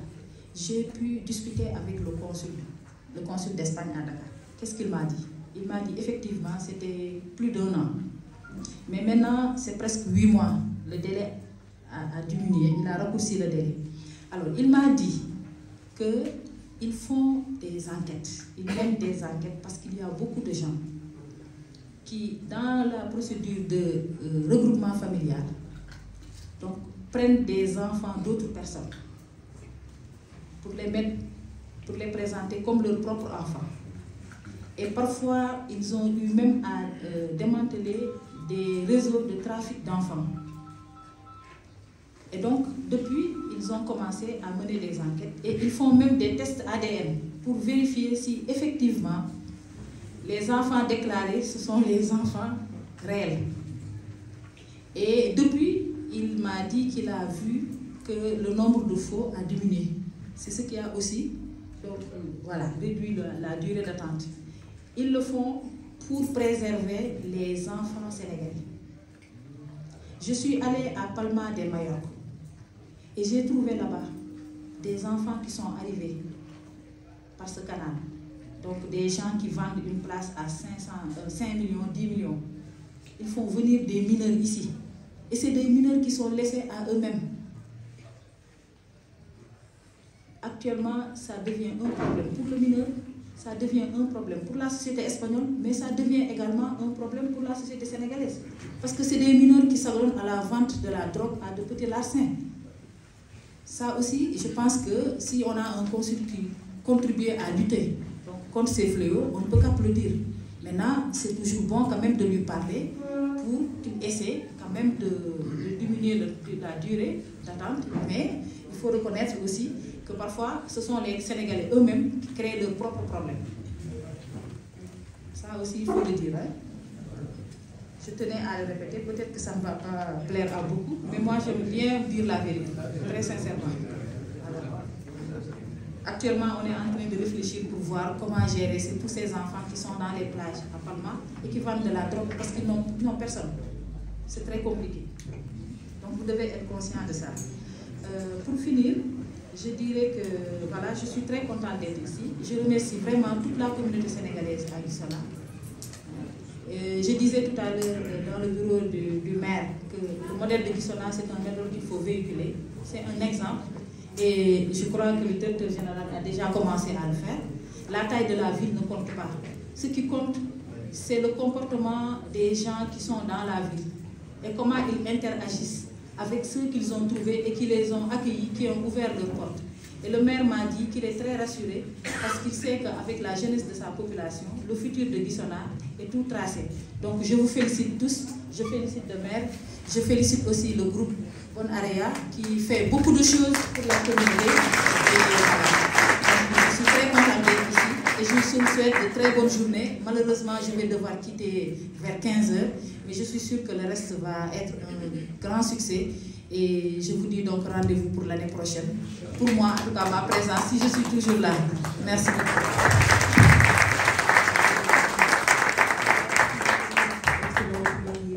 j'ai pu discuter avec le consul d'Espagne à Dakar. Qu'est-ce qu'il m'a dit? Il m'a dit effectivement c'était plus d'1 an. Mais maintenant, c'est presque 8 mois. Le délai a diminué, il a raccourci le délai. Alors, il m'a dit que ils font des enquêtes, ils mènent des enquêtes parce qu'il y a beaucoup de gens qui, dans la procédure de regroupement familial, donc, prennent des enfants d'autres personnes pour les présenter comme leurs propres enfants. Et parfois, ils ont eu même à démanteler des réseaux de trafic d'enfants. Et donc, depuis, ils ont commencé à mener des enquêtes et ils font même des tests ADN pour vérifier si effectivement les enfants déclarés, ce sont les enfants réels. Et depuis, il m'a dit qu'il a vu que le nombre de faux a diminué. C'est ce qui a aussi donc, voilà, réduit la durée d'attente. Ils le font pour préserver les enfants sénégalais. Je suis allée à Palma de Mallorca et j'ai trouvé là-bas des enfants qui sont arrivés par ce canal. Donc des gens qui vendent une place à 5 millions, 10 millions. Ils font venir des mineurs ici. Et c'est des mineurs qui sont laissés à eux-mêmes. Actuellement, ça devient un problème pour le mineur, ça devient un problème pour la société espagnole, mais ça devient également un problème pour la société sénégalaise. Parce que c'est des mineurs qui s'adonnent à la vente de la drogue à de petits larcins. Ça aussi, je pense que si on a un consul qui contribue à lutter contre ces fléaux, on ne peut qu'applaudir. Maintenant, c'est toujours bon quand même de lui parler pour qu'il essaie quand même de diminuer la durée d'attente, mais il faut reconnaître aussi que parfois, ce sont les Sénégalais eux-mêmes qui créent leurs propres problèmes. Ça aussi, il faut le dire. Hein? Je tenais à le répéter, peut-être que ça ne va pas plaire à beaucoup, mais moi j'aime bien dire la vérité, très sincèrement. Alors, actuellement, on est en train de réfléchir pour voir comment gérer tous ces enfants qui sont dans les plages à Palma et qui vendent de la drogue parce qu'ils n'ont personne. C'est très compliqué. Donc vous devez être conscient de ça. Pour finir, je dirais que voilà, je suis très contente d'être ici. Je remercie vraiment toute la communauté sénégalaise à Guissona. Je disais tout à l'heure dans le bureau du maire que le modèle de Guissona, c'est un modèle qu'il faut véhiculer. C'est un exemple. Et je crois que le directeur général a déjà commencé à le faire. La taille de la ville ne compte pas. Ce qui compte, c'est le comportement des gens qui sont dans la ville et comment ils interagissent avec ceux qu'ils ont trouvés et qui les ont accueillis, qui ont ouvert leurs portes. Et le maire m'a dit qu'il est très rassuré parce qu'il sait qu'avec la jeunesse de sa population, le futur de Guissona est tout tracé. Donc je vous félicite tous, je félicite le maire, je félicite aussi le groupe Bon Area qui fait beaucoup de choses pour la communauté. Je suis très contente d'être ici et je vous souhaite de très bonnes journées. Malheureusement, je vais devoir quitter vers 15 h, mais je suis sûre que le reste va être un grand succès. Et je vous dis donc rendez-vous pour l'année prochaine. Pour moi, en tout cas, ma présence, si je suis toujours là. Merci beaucoup.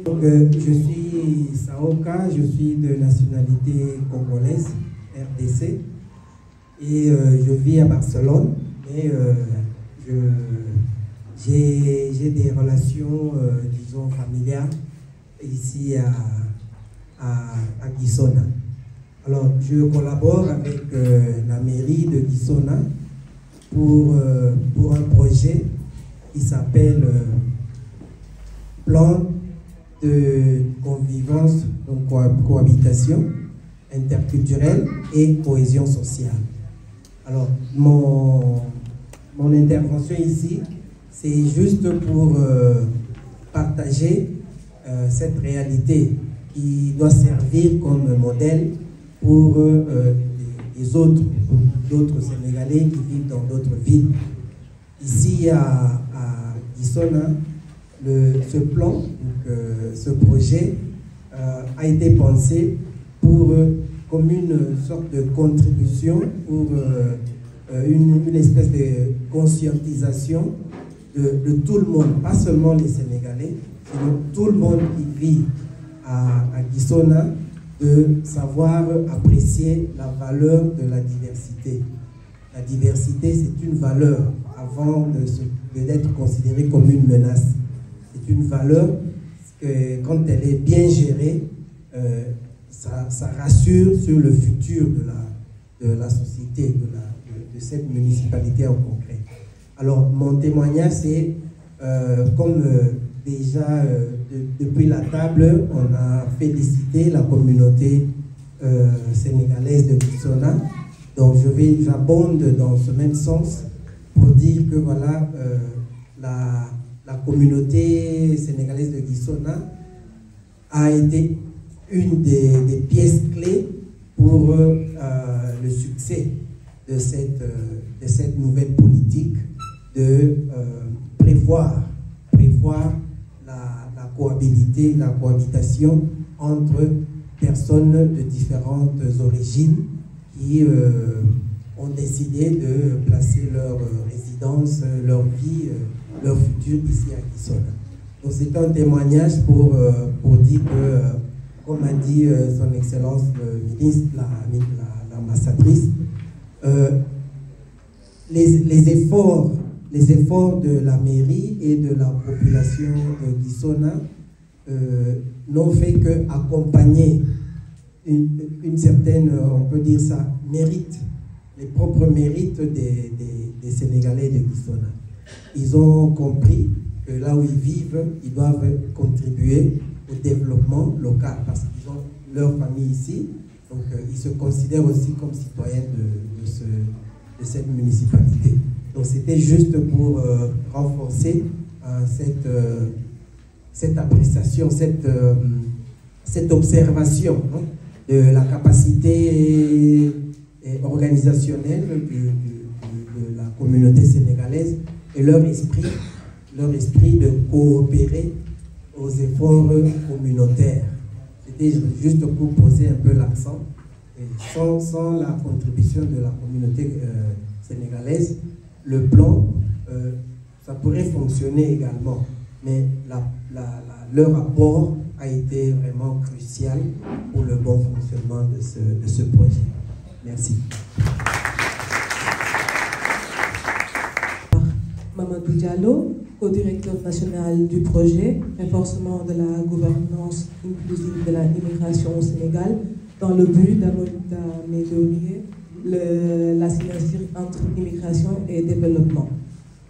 Donc, je suis Saoka, je suis de nationalité congolaise, RDC, et je vis à Barcelone. Et j'ai des relations, disons, familiales ici à Guissona. Alors, je collabore avec la mairie de Guissona pour un projet qui s'appelle Plan de convivence, donc cohabitation interculturelle et cohésion sociale. Alors, mon intervention ici, c'est juste pour partager cette réalité qui doit servir comme modèle pour les autres, d'autres Sénégalais qui vivent dans d'autres villes. Ici à Guissona, ce plan, donc, ce projet a été pensé comme une sorte de contribution pour une espèce de conscientisation de tout le monde, pas seulement les Sénégalais, mais tout le monde qui vit à Guissona, de savoir apprécier la valeur de la diversité. La diversité, c'est une valeur avant d'être considérée comme une menace. C'est une valeur que, quand elle est bien gérée, ça rassure sur le futur de la société, de cette municipalité en concret. Alors, mon témoignage, c'est comme déjà depuis la table, on a félicité la communauté sénégalaise de Guissona. Donc, j'abonde dans ce même sens pour dire que voilà, la communauté sénégalaise de Guissona a été une des pièces clés pour le succès de cette nouvelle politique de prévoir la cohabitation entre personnes de différentes origines qui ont décidé de placer leur résidence, leur vie, leur futur ici à Guissona. Donc c'est un témoignage pour dire que, comme a dit son Excellence le ministre, l'ambassadrice, les efforts de la mairie et de la population de Guissona n'ont fait qu'accompagner une certaine, on peut dire ça, mérite, les propres mérites des Sénégalais de Guissona. Ils ont compris que là où ils vivent, ils doivent contribuer au développement local parce qu'ils ont leur famille ici. Donc ils se considèrent aussi comme citoyens de cette municipalité. Donc c'était juste pour renforcer cette appréciation, cette observation, hein, de la capacité organisationnelle de la communauté sénégalaise et leur esprit de coopérer aux efforts communautaires. C'était juste pour poser un peu l'accent. Sans la contribution de la communauté sénégalaise, le plan, ça pourrait fonctionner également, mais leur apport a été vraiment crucial pour le bon fonctionnement de ce projet. Merci. Mamadou Diallo, co-directeur national du projet Renforcement de la gouvernance inclusive de la immigration au Sénégal, dans le but d'améliorer la synergie entre immigration et développement.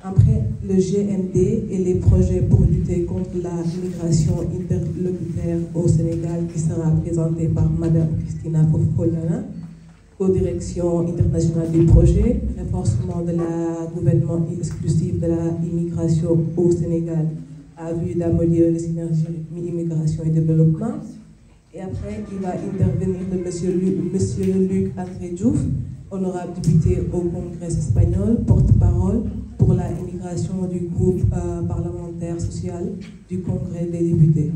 Après le GND et les projets pour lutter contre la migration interlocutaire au Sénégal qui sera présenté par Mme Christina Fofolana, co-direction internationale du projet, renforcement de la gouvernance exclusive de la immigration au Sénégal à vue d'améliorer les synergies immigration et développement. Et après, il va intervenir de Monsieur Luc André Diouf, honorable député au Congrès espagnol, porte-parole pour la immigration du groupe parlementaire social du Congrès des députés.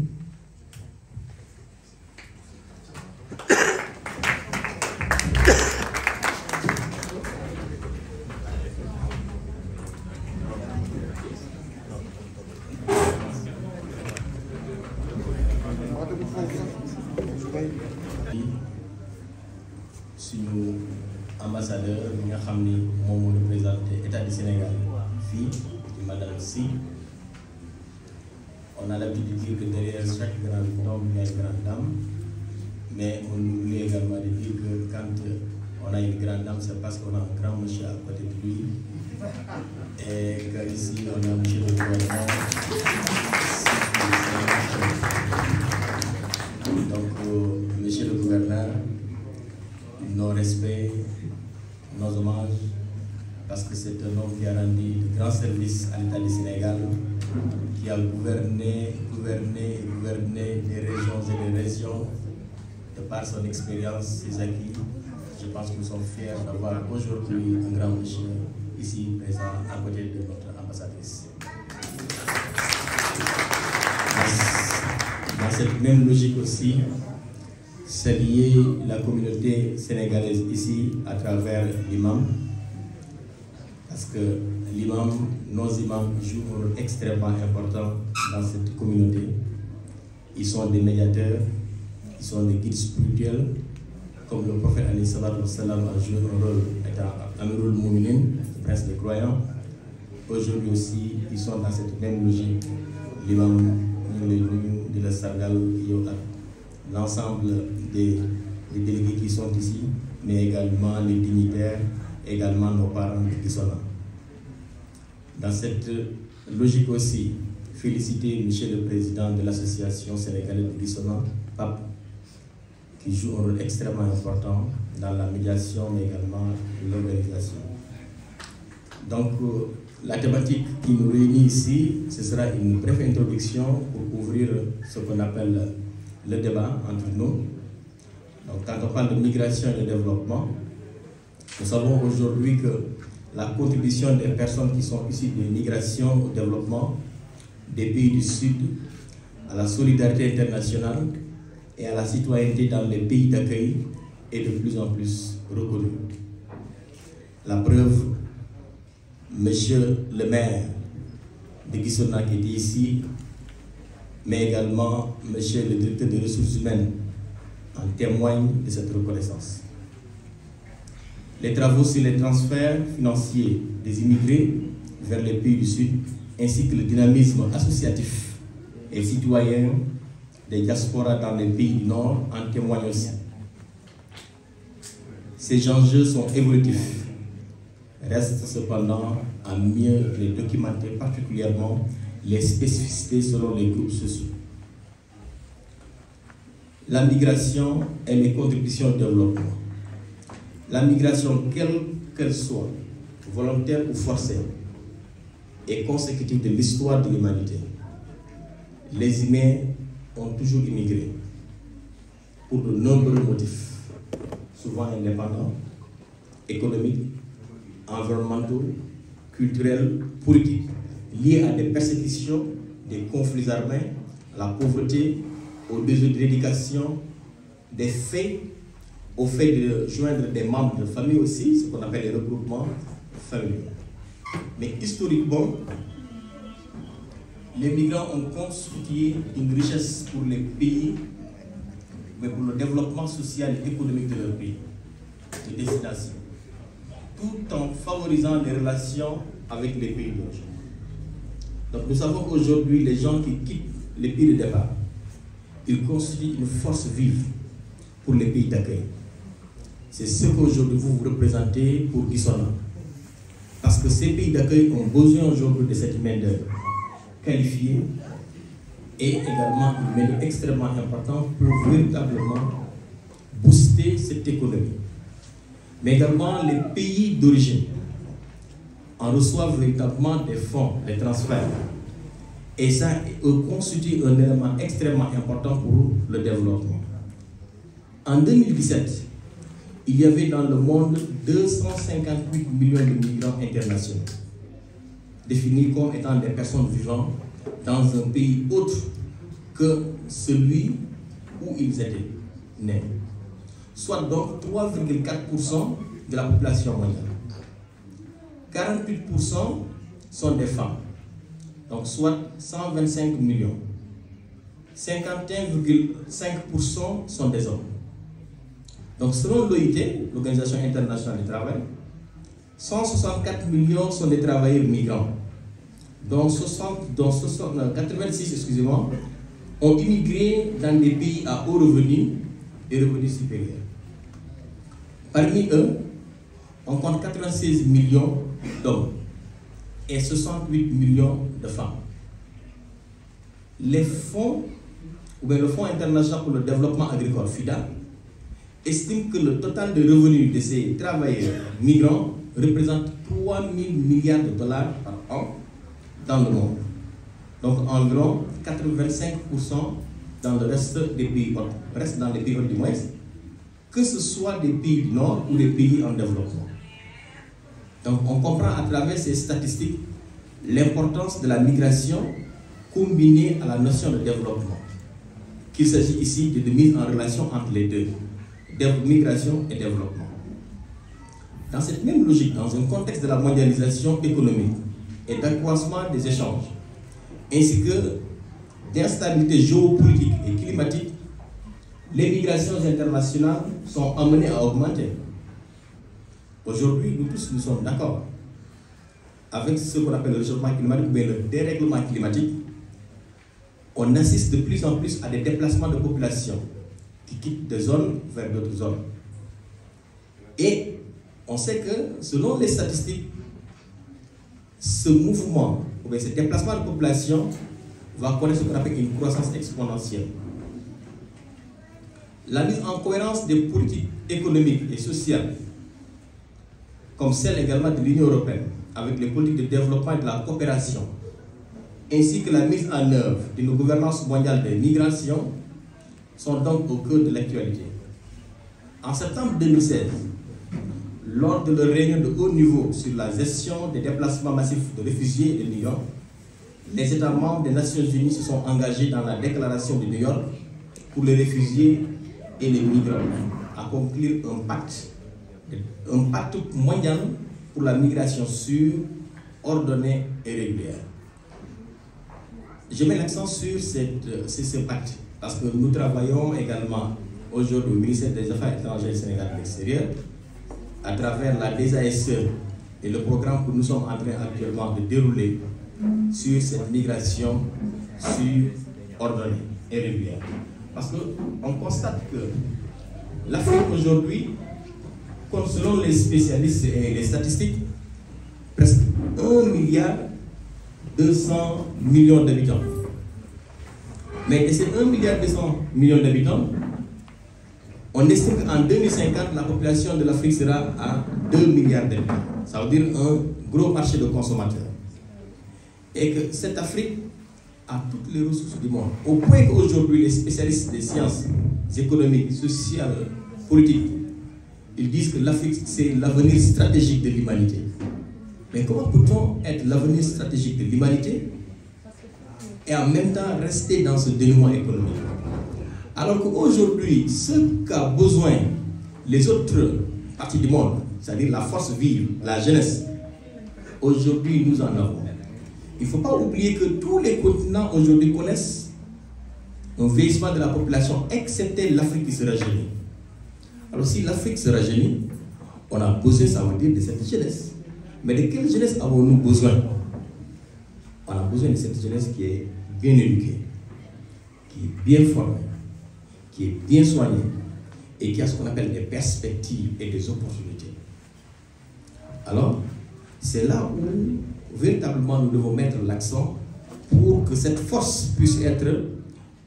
suñu ambassadeur bi nga xam ni moom moo représenté État du Sénégal fii di Madame Sy. On a l'habitude de dire que derrière chaque grand homme il y a une grande dame, mais on oublie également de dire que quand on a une grande dame, c'est parce qu'on a un grand monsieur à côté de lui, et qu'ici on a monsieur le gouverneur. Donc monsieur le gouverneur, nos respects, nos hommages, parce que c'est un homme qui a rendu de grands services à l'État du Sénégal, qui a gouverné des régions et des régions de par son expérience, ses acquis. Je pense que nous sommes fiers d'avoir aujourd'hui un grand monsieur ici présent à côté de notre ambassadrice. Dans cette même logique aussi, saluer la communauté sénégalaise ici à travers l'imam, parce que l'imam, nos imams jouent un rôle extrêmement important dans cette communauté. Ils sont des médiateurs, ils sont des guides spirituels, comme le prophète Ali sallallahu alayhi wa sallam a joué un rôle étant Amirul Mouminin, le prince des croyants. Aujourd'hui aussi, ils sont dans cette même logique. L'imam, nous les nuyu de la sargal yow ak l'ensemble des délégués qui sont ici, mais également les dignitaires également nos parents de Guissona. Dans cette logique aussi, féliciter M. le Président de l'Association sénégalaise de Guissona, Pape, qui joue un rôle extrêmement important dans la médiation, mais également l'organisation. Donc, la thématique qui nous réunit ici, ce sera une brève introduction pour ouvrir ce qu'on appelle le débat entre nous. Donc, quand on parle de migration et de développement, nous savons aujourd'hui que la contribution des personnes qui sont issues de migration au développement des pays du Sud, à la solidarité internationale et à la citoyenneté dans les pays d'accueil est de plus en plus reconnue. La preuve, Monsieur le maire de Guissona qui était ici, mais également Monsieur le directeur des ressources humaines en témoignent de cette reconnaissance. Les travaux sur les transferts financiers des immigrés vers les pays du Sud, ainsi que le dynamisme associatif et citoyen des diasporas dans les pays du Nord en témoignent aussi. Ces enjeux sont évolutifs. Reste cependant à mieux les documenter, particulièrement les spécificités selon les groupes sociaux. La migration et les contributions au développement. La migration, quelle qu'elle soit, volontaire ou forcée, est consécutive de l'histoire de l'humanité. Les humains ont toujours immigré pour de nombreux motifs, souvent indépendants, économiques, environnementaux, culturels, politiques, liés à des persécutions, des conflits armés, à la pauvreté, au besoin de l'éducation, des faits, au fait de joindre des membres de famille aussi, ce qu'on appelle les regroupements familiaux. Mais historiquement, les migrants ont constitué une richesse pour les pays, mais pour le développement social et économique de leur pays, de destination, tout en favorisant les relations avec les pays d'origine. Donc nous savons qu'aujourd'hui, les gens qui quittent les pays de départ, ils constituent une force vive pour les pays d'accueil. C'est ce qu'aujourd'hui vous représentez pour Guissona. Parce que ces pays d'accueil ont besoin aujourd'hui de cette main-d'œuvre qualifiée et également une main-d'œuvre extrêmement importante pour véritablement booster cette économie. Mais également les pays d'origine en reçoivent véritablement des fonds, des transferts. Et ça constitue un élément extrêmement important pour le développement. En 2017, il y avait dans le monde 258 millions de migrants internationaux, définis comme étant des personnes vivant dans un pays autre que celui où ils étaient nés. Soit donc 3,4% de la population mondiale. 48% sont des femmes, donc soit 125 millions. 51,5% sont des hommes. Donc selon l'OIT, l'Organisation internationale du travail, 164 millions sont des travailleurs migrants, dont 86 ont immigré dans des pays à haut revenu et revenus supérieurs. Parmi eux, on compte 96 millions d'hommes et 68 millions de femmes. Les fonds, ou bien le Fonds international pour le développement agricole, FIDA, estime que le total de revenus de ces travailleurs migrants représente 3 000 milliards de dollars par an dans le monde. Donc environ 85% dans le reste des pays, reste dans les pays du moins, que ce soit des pays du Nord ou des pays en développement. Donc on comprend à travers ces statistiques l'importance de la migration combinée à la notion de développement, qu'il s'agit ici de mise en relation entre les deux, migration et développement. Dans cette même logique, dans un contexte de la mondialisation économique et d'accroissement des échanges, ainsi que d'instabilité géopolitique et climatique, les migrations internationales sont amenées à augmenter. Aujourd'hui, nous tous nous sommes d'accord avec ce qu'on appelle le réchauffement climatique, mais le dérèglement climatique. On assiste de plus en plus à des déplacements de population qui quittent des zones vers d'autres zones. Et on sait que, selon les statistiques, ce mouvement, ou bien ce déplacement de population va connaître ce qu'on appelle une croissance exponentielle. La mise en cohérence des politiques économiques et sociales, comme celle également de l'Union européenne, avec les politiques de développement et de la coopération, ainsi que la mise en œuvre d'une gouvernance mondiale des migrations, sont donc au cœur de l'actualité. En septembre 2016, lors de leur réunion de haut niveau sur la gestion des déplacements massifs de réfugiés de New York, les États membres des Nations Unies se sont engagés dans la déclaration de New York pour les réfugiés et les migrants à conclure un pacte mondial pour la migration sûre, ordonnée et régulière. Je mets l'accent sur ce pacte parce que nous travaillons également aujourd'hui au ministère des Affaires étrangères du Sénégal de l'extérieur à travers la DSASE et le programme que nous sommes en train actuellement de dérouler sur cette migration sûre, ordonnée et régulière. Parce qu'on constate que l'Afrique aujourd'hui, comme selon les spécialistes et les statistiques, presque 1,2 milliard d'habitants. Mais de ces 1,2 milliard d'habitants, on estime qu'en 2050, la population de l'Afrique sera à 2 milliards d'habitants. Ça veut dire un gros marché de consommateurs. Et que cette Afrique a toutes les ressources du monde. Au point qu'aujourd'hui, les spécialistes des sciences économiques, sociales, politiques, ils disent que l'Afrique, c'est l'avenir stratégique de l'humanité. Mais comment peut-on être l'avenir stratégique de l'humanité et en même temps rester dans ce dénouement économique? Alors qu'aujourd'hui, ce qu'a besoin les autres parties du monde, c'est-à-dire la force vive, la jeunesse, aujourd'hui nous en avons. Il ne faut pas oublier que tous les continents aujourd'hui connaissent un vieillissement de la population, excepté l'Afrique qui se rajeunit. Alors si l'Afrique se rajeunit, on a besoin, ça veut dire, de cette jeunesse. Mais de quelle jeunesse avons-nous besoin? On a besoin de cette jeunesse qui est bien éduquée, qui est bien formée, qui est bien soignée et qui a ce qu'on appelle des perspectives et des opportunités. Alors, c'est là où véritablement nous devons mettre l'accent pour que cette force puisse être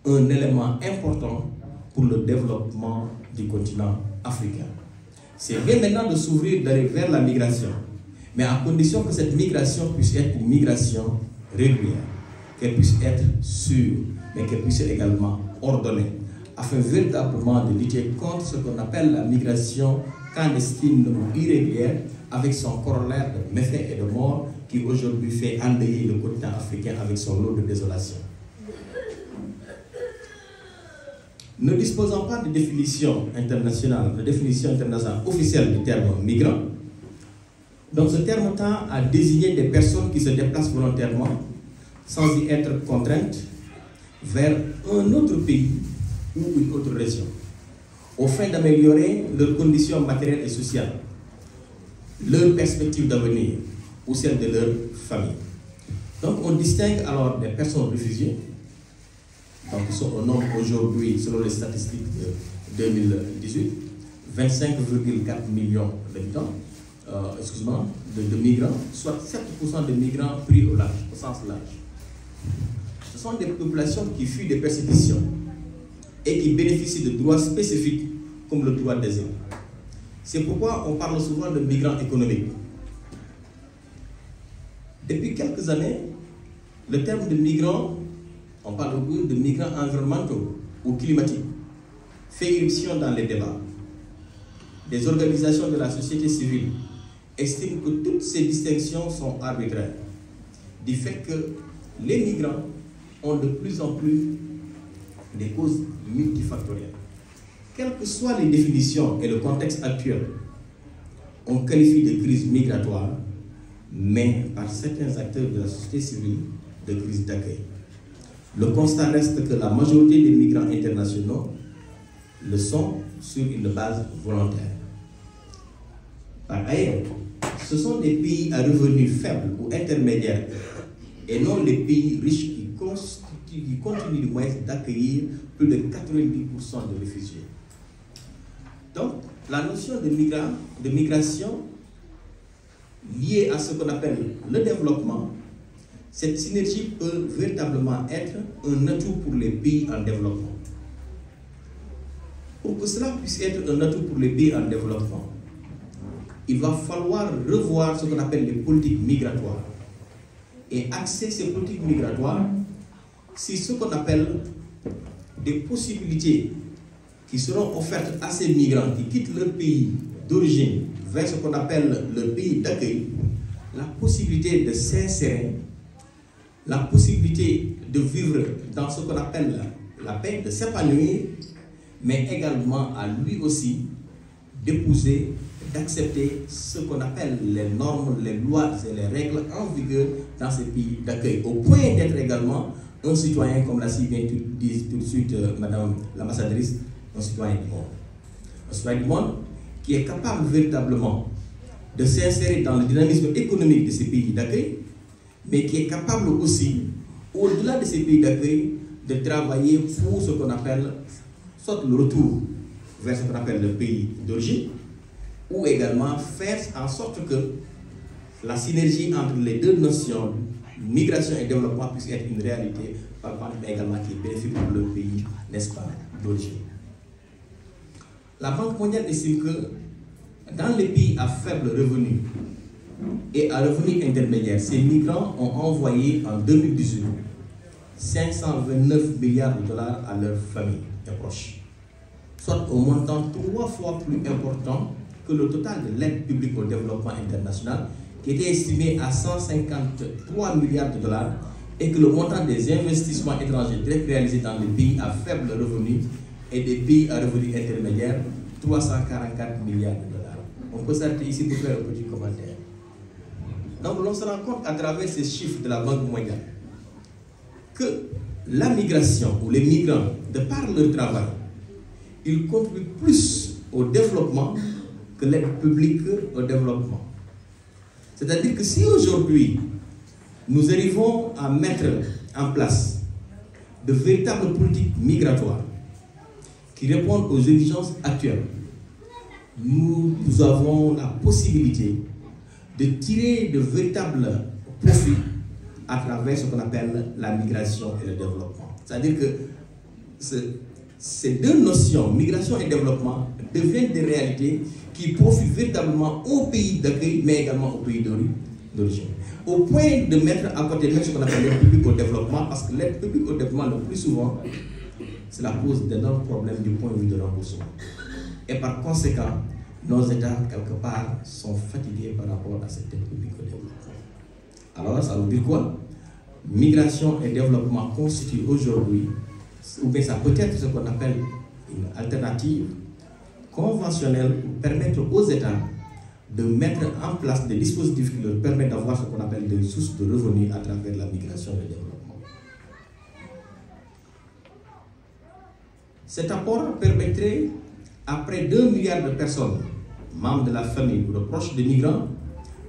un élément important pour le développement du continent africain. C'est bien maintenant de s'ouvrir, d'aller vers la migration, mais à condition que cette migration puisse être une migration régulière, qu'elle puisse être sûre, mais qu'elle puisse être également ordonnée, afin véritablement de lutter contre ce qu'on appelle la migration clandestine ou irrégulière, avec son corollaire de méfaits et de morts qui aujourd'hui fait endeuiller le continent africain avec son lot de désolation. Ne disposant pas de définition internationale officielle du terme migrant, donc ce terme tend à désigner des personnes qui se déplacent volontairement, sans y être contraintes, vers un autre pays ou une autre région, au fin d'améliorer leurs conditions matérielles et sociales, leurs perspectives d'avenir ou celles de leur famille. Donc on distingue alors des personnes réfugiées, donc qui sont au nombre aujourd'hui, selon les statistiques de 2018, 25,4 millions d'habitants, de migrants, soit 7% de migrants pris au large, au sens large. Ce sont des populations qui fuient des persécutions et qui bénéficient de droits spécifiques comme le droit d'asile. C'est pourquoi on parle souvent de migrants économiques. Depuis quelques années, le terme de migrants, on parle beaucoup de migrants environnementaux ou climatiques, fait irruption dans les débats. Des organisations de la société civile estiment que toutes ces distinctions sont arbitraires, du fait que les migrants ont de plus en plus des causes multifactorielles. Quelles que soient les définitions et le contexte actuel, on qualifie de crise migratoire, mais par certains acteurs de la société civile de crise d'accueil. Le constat reste que la majorité des migrants internationaux le sont sur une base volontaire. Par ailleurs, ce sont des pays à revenus faibles ou intermédiaires et non les pays riches qui continuent du moins d'accueillir plus de 90% de réfugiés. Donc, la notion de migration liée à ce qu'on appelle le développement, cette synergie peut véritablement être un atout pour les pays en développement. Pour que cela puisse être un atout pour les pays en développement, il va falloir revoir ce qu'on appelle les politiques migratoires et axer ces politiques migratoires sur ce qu'on appelle des possibilités qui seront offertes à ces migrants qui quittent leur pays d'origine vers ce qu'on appelle le pays d'accueil, la possibilité de s'insérer, la possibilité de vivre dans ce qu'on appelle la paix, de s'épanouir, mais également à lui aussi d'épouser, d'accepter ce qu'on appelle les normes, les lois et les règles en vigueur dans ces pays d'accueil, au point d'être également un citoyen, comme l'a si bien dit tout de suite Madame l'ambassadrice, un citoyen du monde. Un citoyen du monde qui est capable véritablement de s'insérer dans le dynamisme économique de ces pays d'accueil, mais qui est capable aussi, au-delà de ces pays d'accueil, de travailler pour ce qu'on appelle soit le retour vers ce qu'on appelle le pays d'origine, ou également faire en sorte que la synergie entre les deux notions, migration et développement, puisse être une réalité, mais également qui est bénéfique pour le pays, n'est-ce pas, d'origine. La Banque mondiale estime que dans les pays à faible revenu et à revenu intermédiaire, ces migrants ont envoyé en 2018 529 milliards de dollars à leurs familles et proches, soit au montant 3 fois plus important que le total de l'aide publique au développement international, qui était estimé à 153 milliards de dollars, et que le montant des investissements étrangers directs réalisés dans les pays à faible revenu et des pays à revenu intermédiaire, 344 milliards de dollars. On peut s'arrêter ici pour faire un petit commentaire. Donc l'on se rend compte à travers ces chiffres de la Banque mondiale que la migration ou les migrants, de par leur travail, ils contribuent plus au développement que l'aide publique au développement. C'est-à-dire que si aujourd'hui nous arrivons à mettre en place de véritables politiques migratoires qui répondent aux exigences actuelles, nous avons la possibilité de tirer de véritables profits à travers ce qu'on appelle la migration et le développement. C'est-à-dire que ces deux notions, migration et développement, deviennent des réalités qui profitent véritablement au pays d'accueil, mais également au pays d'origine. Au point de mettre à côté de ce qu'on appelle l'aide publique au développement, parce que l'aide publique au développement, le plus souvent, cela pose d'énormes problèmes du point de vue de remboursement. Et par conséquent, nos États, quelque part, sont fatigués par rapport à cette aide publique au développement. Alors, ça veut dire quoi? Migration et développement constituent aujourd'hui, ou bien ça peut être ce qu'on appelle une alternative conventionnelle pour permettre aux États de mettre en place des dispositifs qui leur permettent d'avoir ce qu'on appelle des sources de revenus à travers la migration et le développement. Cet apport permettrait à près d'1 milliard de personnes, membres de la famille ou de proches des migrants,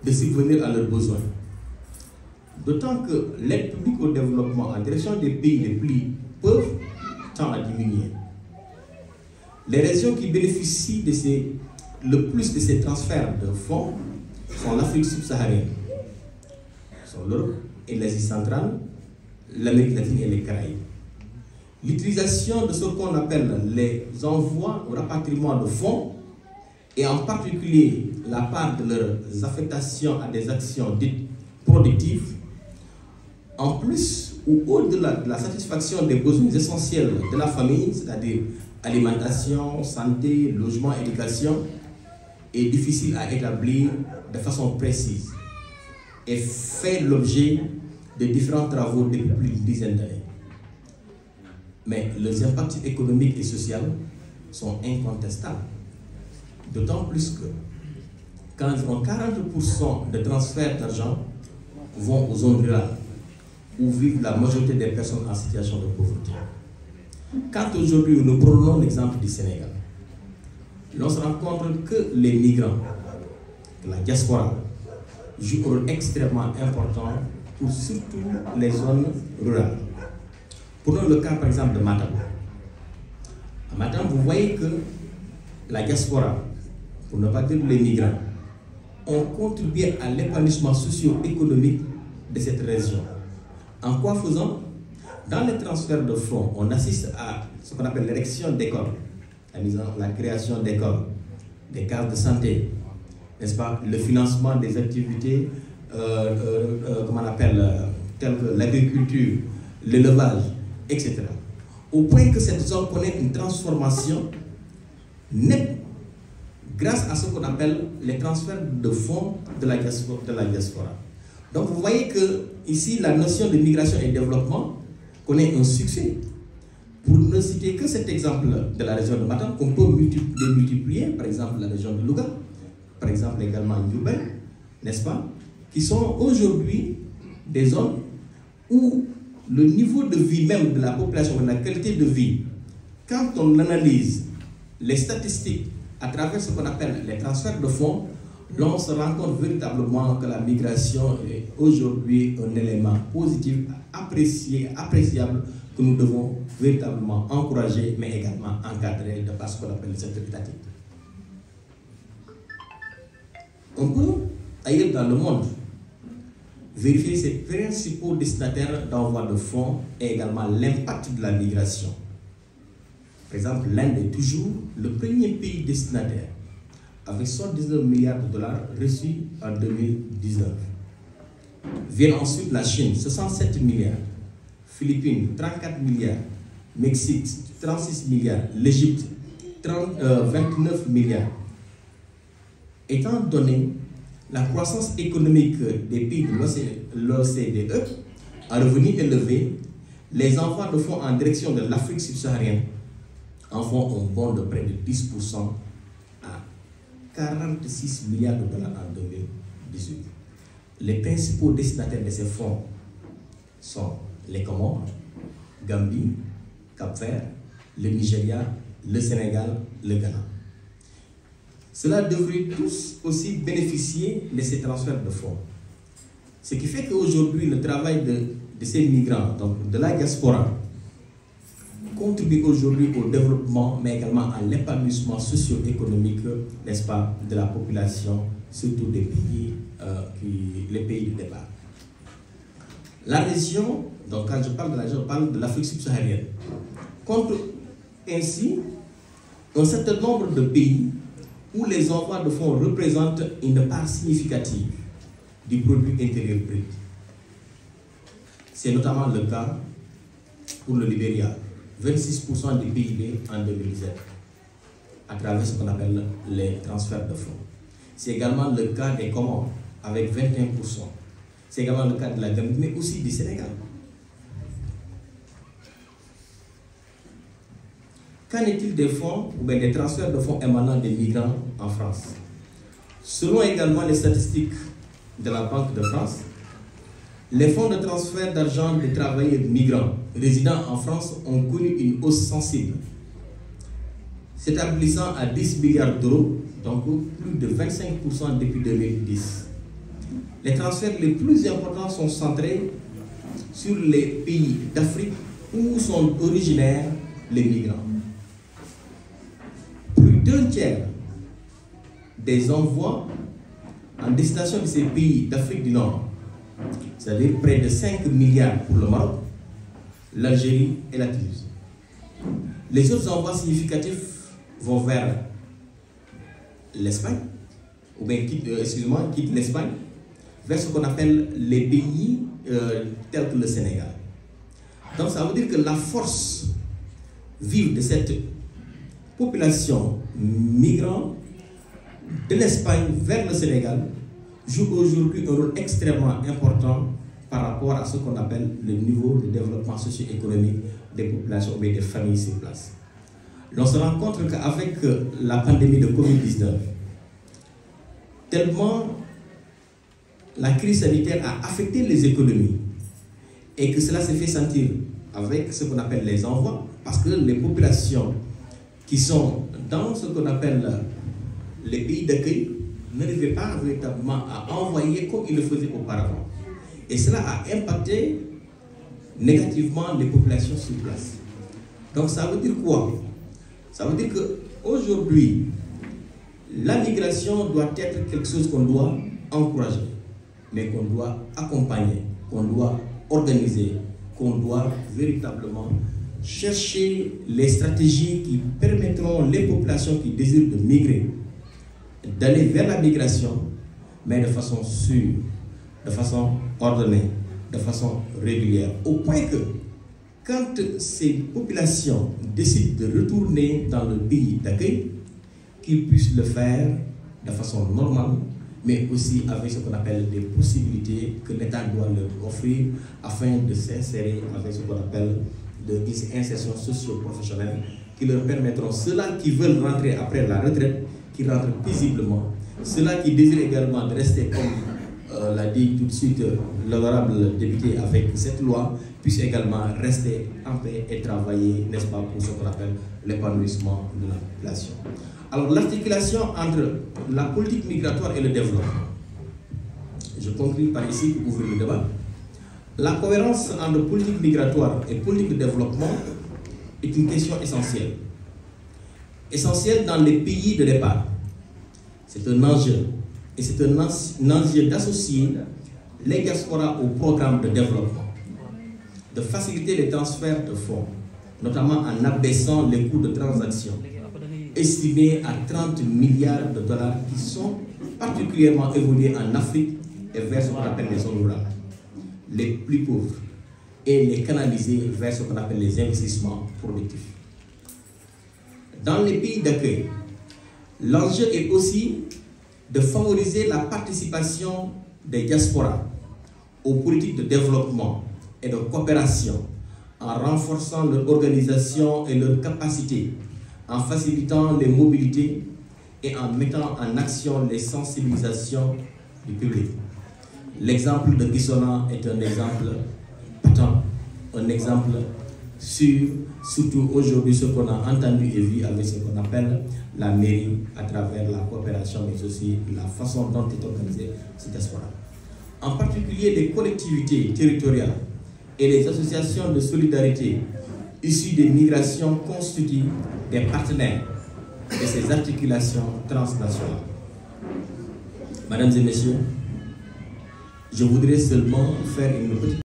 de subvenir à leurs besoins. D'autant que l'aide publique au développement en direction des pays les plus pauvres tend à diminuer. Les régions qui bénéficient le plus de ces transferts de fonds sont l'Afrique subsaharienne, sont l'Europe et l'Asie centrale, l'Amérique latine et les Caraïbes. L'utilisation de ce qu'on appelle les envois ou rapatriements de fonds, et en particulier la part de leurs affectations à des actions dites productives, en plus ou au-delà de la satisfaction des besoins essentiels de la famille, c'est-à-dire alimentation, santé, logement, éducation, est difficile à établir de façon précise et fait l'objet de différents travaux depuis plus d'une dizaine d'années. Mais les impacts économiques et sociaux sont incontestables. D'autant plus que qu'environ 40% de transferts d'argent vont aux zones rurales où vivent la majorité des personnes en situation de pauvreté. Quand aujourd'hui nous prenons l'exemple du Sénégal, l'on se rend compte que les migrants, la diaspora, jouent un rôle extrêmement important pour surtout les zones rurales. Prenons le cas par exemple de Matam. À Matam, vous voyez que la diaspora pour ne pas dire les migrants, ont contribué à l'épanouissement socio-économique de cette région. En quoi faisant? Dans les transferts de fonds, on assiste à ce qu'on appelle l'érection d'écoles, la création d'écoles, des cases de santé, n'est-ce pas? Le financement des activités, comment on appelle, telles que l'agriculture, l'élevage, etc. Au point que cette zone connaît une transformation nette grâce à ce qu'on appelle les transferts de fonds de la diaspora. Donc vous voyez que ici la notion de migration et développement connaît un succès. Pour ne citer que cet exemple de la région de Matam, qu'on peut multiplier, par exemple la région de Louga, par exemple également Diourbel, n'est-ce pas, qui sont aujourd'hui des zones où le niveau de vie même de la population, la qualité de vie, quand on analyse les statistiques à travers ce qu'on appelle les transferts de fonds, l'on se rend compte véritablement que la migration est aujourd'hui un élément positif, appréciable, que nous devons véritablement encourager, mais également encadrer de par ce qu'on appelle le secteur étatique. On peut, ailleurs dans le monde, vérifier ses principaux destinataires d'envoi de fonds et également l'impact de la migration. Par exemple, l'Inde est toujours le premier pays destinataire, avec 119 milliards de dollars reçus en 2019. Vient ensuite la Chine, 67 milliards. Philippines, 34 milliards. Mexique, 36 milliards. L'Égypte, 29 milliards. Étant donné la croissance économique des pays de l'OCDE, à revenu élevé, les envois de fonds en direction de l'Afrique subsaharienne en font un bond de près de 10% à 46 milliards de dollars en 2018. Les principaux destinataires de ces fonds sont les Comores, Gambie, Cap-Vert, le Nigeria, le Sénégal, le Ghana. Cela devrait tous aussi bénéficier de ces transferts de fonds. Ce qui fait qu'aujourd'hui, le travail de ces migrants, donc de la diaspora, contribue aujourd'hui au développement, mais également à l'épanouissement socio-économique, n'est-ce pas, de la population, surtout des pays, les pays du départ. La région, donc quand je parle de la région, je parle de l'Afrique subsaharienne, compte ainsi un certain nombre de pays où les envois de fonds représentent une part significative du produit intérieur brut. C'est notamment le cas pour le Libéria, 26% du PIB en 2017, à travers ce qu'on appelle les transferts de fonds. C'est également le cas des Comores, avec 21%. C'est également le cas de la Gambie, mais aussi du Sénégal. Qu'en est-il des fonds ou bien des transferts de fonds émanant des migrants en France? Selon également les statistiques de la Banque de France, les fonds de transfert d'argent des travailleurs migrants résidant en France ont connu une hausse sensible, s'établissant à 10 milliards d'euros, donc plus de 25% depuis 2010. Les transferts les plus importants sont centrés sur les pays d'Afrique où sont originaires les migrants. Plus d'un tiers des envois en destination de ces pays d'Afrique du Nord, c'est-à-dire près de 5 milliards pour le Maroc, l'Algérie et la Tunisie. Les autres envois significatifs vont vers l'Espagne, ou bien quittent l'Espagne, vers ce qu'on appelle les pays tels que le Sénégal. Donc ça veut dire que la force vive de cette population migrante de l'Espagne vers le Sénégal joue aujourd'hui un rôle extrêmement important par rapport à ce qu'on appelle le niveau de développement socio-économique des populations ou des familles sur place. On se rend compte qu'avec la pandémie de Covid-19, tellement la crise sanitaire a affecté les économies et que cela s'est fait sentir avec ce qu'on appelle les envois, parce que les populations qui sont dans ce qu'on appelle les pays d'accueil n'arrivaient pas véritablement à envoyer comme ils le faisaient auparavant. Et cela a impacté négativement les populations sur place. Donc ça veut dire quoi? Ça veut dire qu'aujourd'hui, la migration doit être quelque chose qu'on doit encourager, mais qu'on doit accompagner, qu'on doit organiser, qu'on doit véritablement chercher les stratégies qui permettront les populations qui désirent de migrer d'aller vers la migration, mais de façon sûre, de façon ordonnée, de façon régulière. Au point que, quand ces populations décident de retourner dans le pays d'accueil, qu'ils puissent le faire de façon normale, mais aussi avec ce qu'on appelle des possibilités que l'État doit leur offrir afin de s'insérer avec ce qu'on appelle des insertions socio-professionnelles qui leur permettront, ceux-là qui veulent rentrer après la retraite, qui rentrent paisiblement, ceux-là qui désirent également de rester, comme l'a dit tout de suite l'honorable député avec cette loi, puissent également rester en paix et travailler, n'est-ce pas, pour ce qu'on appelle l'épanouissement de la population. Alors l'articulation entre la politique migratoire et le développement, je conclue par ici pour ouvrir le débat. La cohérence entre politique migratoire et politique de développement est une question essentielle. Essentielle dans les pays de départ. C'est un enjeu. Et c'est un enjeu d'associer les diasporas au programme de développement, de faciliter les transferts de fonds, notamment en abaissant les coûts de transaction, estimés à 30 milliards de dollars qui sont particulièrement évolués en Afrique et vers ce qu'on appelle les zones rurales, les plus pauvres, et les canaliser vers ce qu'on appelle les investissements productifs. Dans les pays d'accueil, l'enjeu est aussi de favoriser la participation des diasporas aux politiques de développement et de coopération en renforçant leur organisation et leur capacité, en facilitant les mobilités et en mettant en action les sensibilisations du public. L'exemple de Gissona est un exemple patent, un exemple sûr, surtout aujourd'hui ce qu'on a entendu et vu avec ce qu'on appelle la mairie à travers la coopération, mais aussi la façon dont est organisée cette diaspora. En particulier les collectivités territoriales et les associations de solidarité issues des migrations constituent des partenaires de ces articulations transnationales. Mesdames et messieurs, je voudrais seulement faire une petite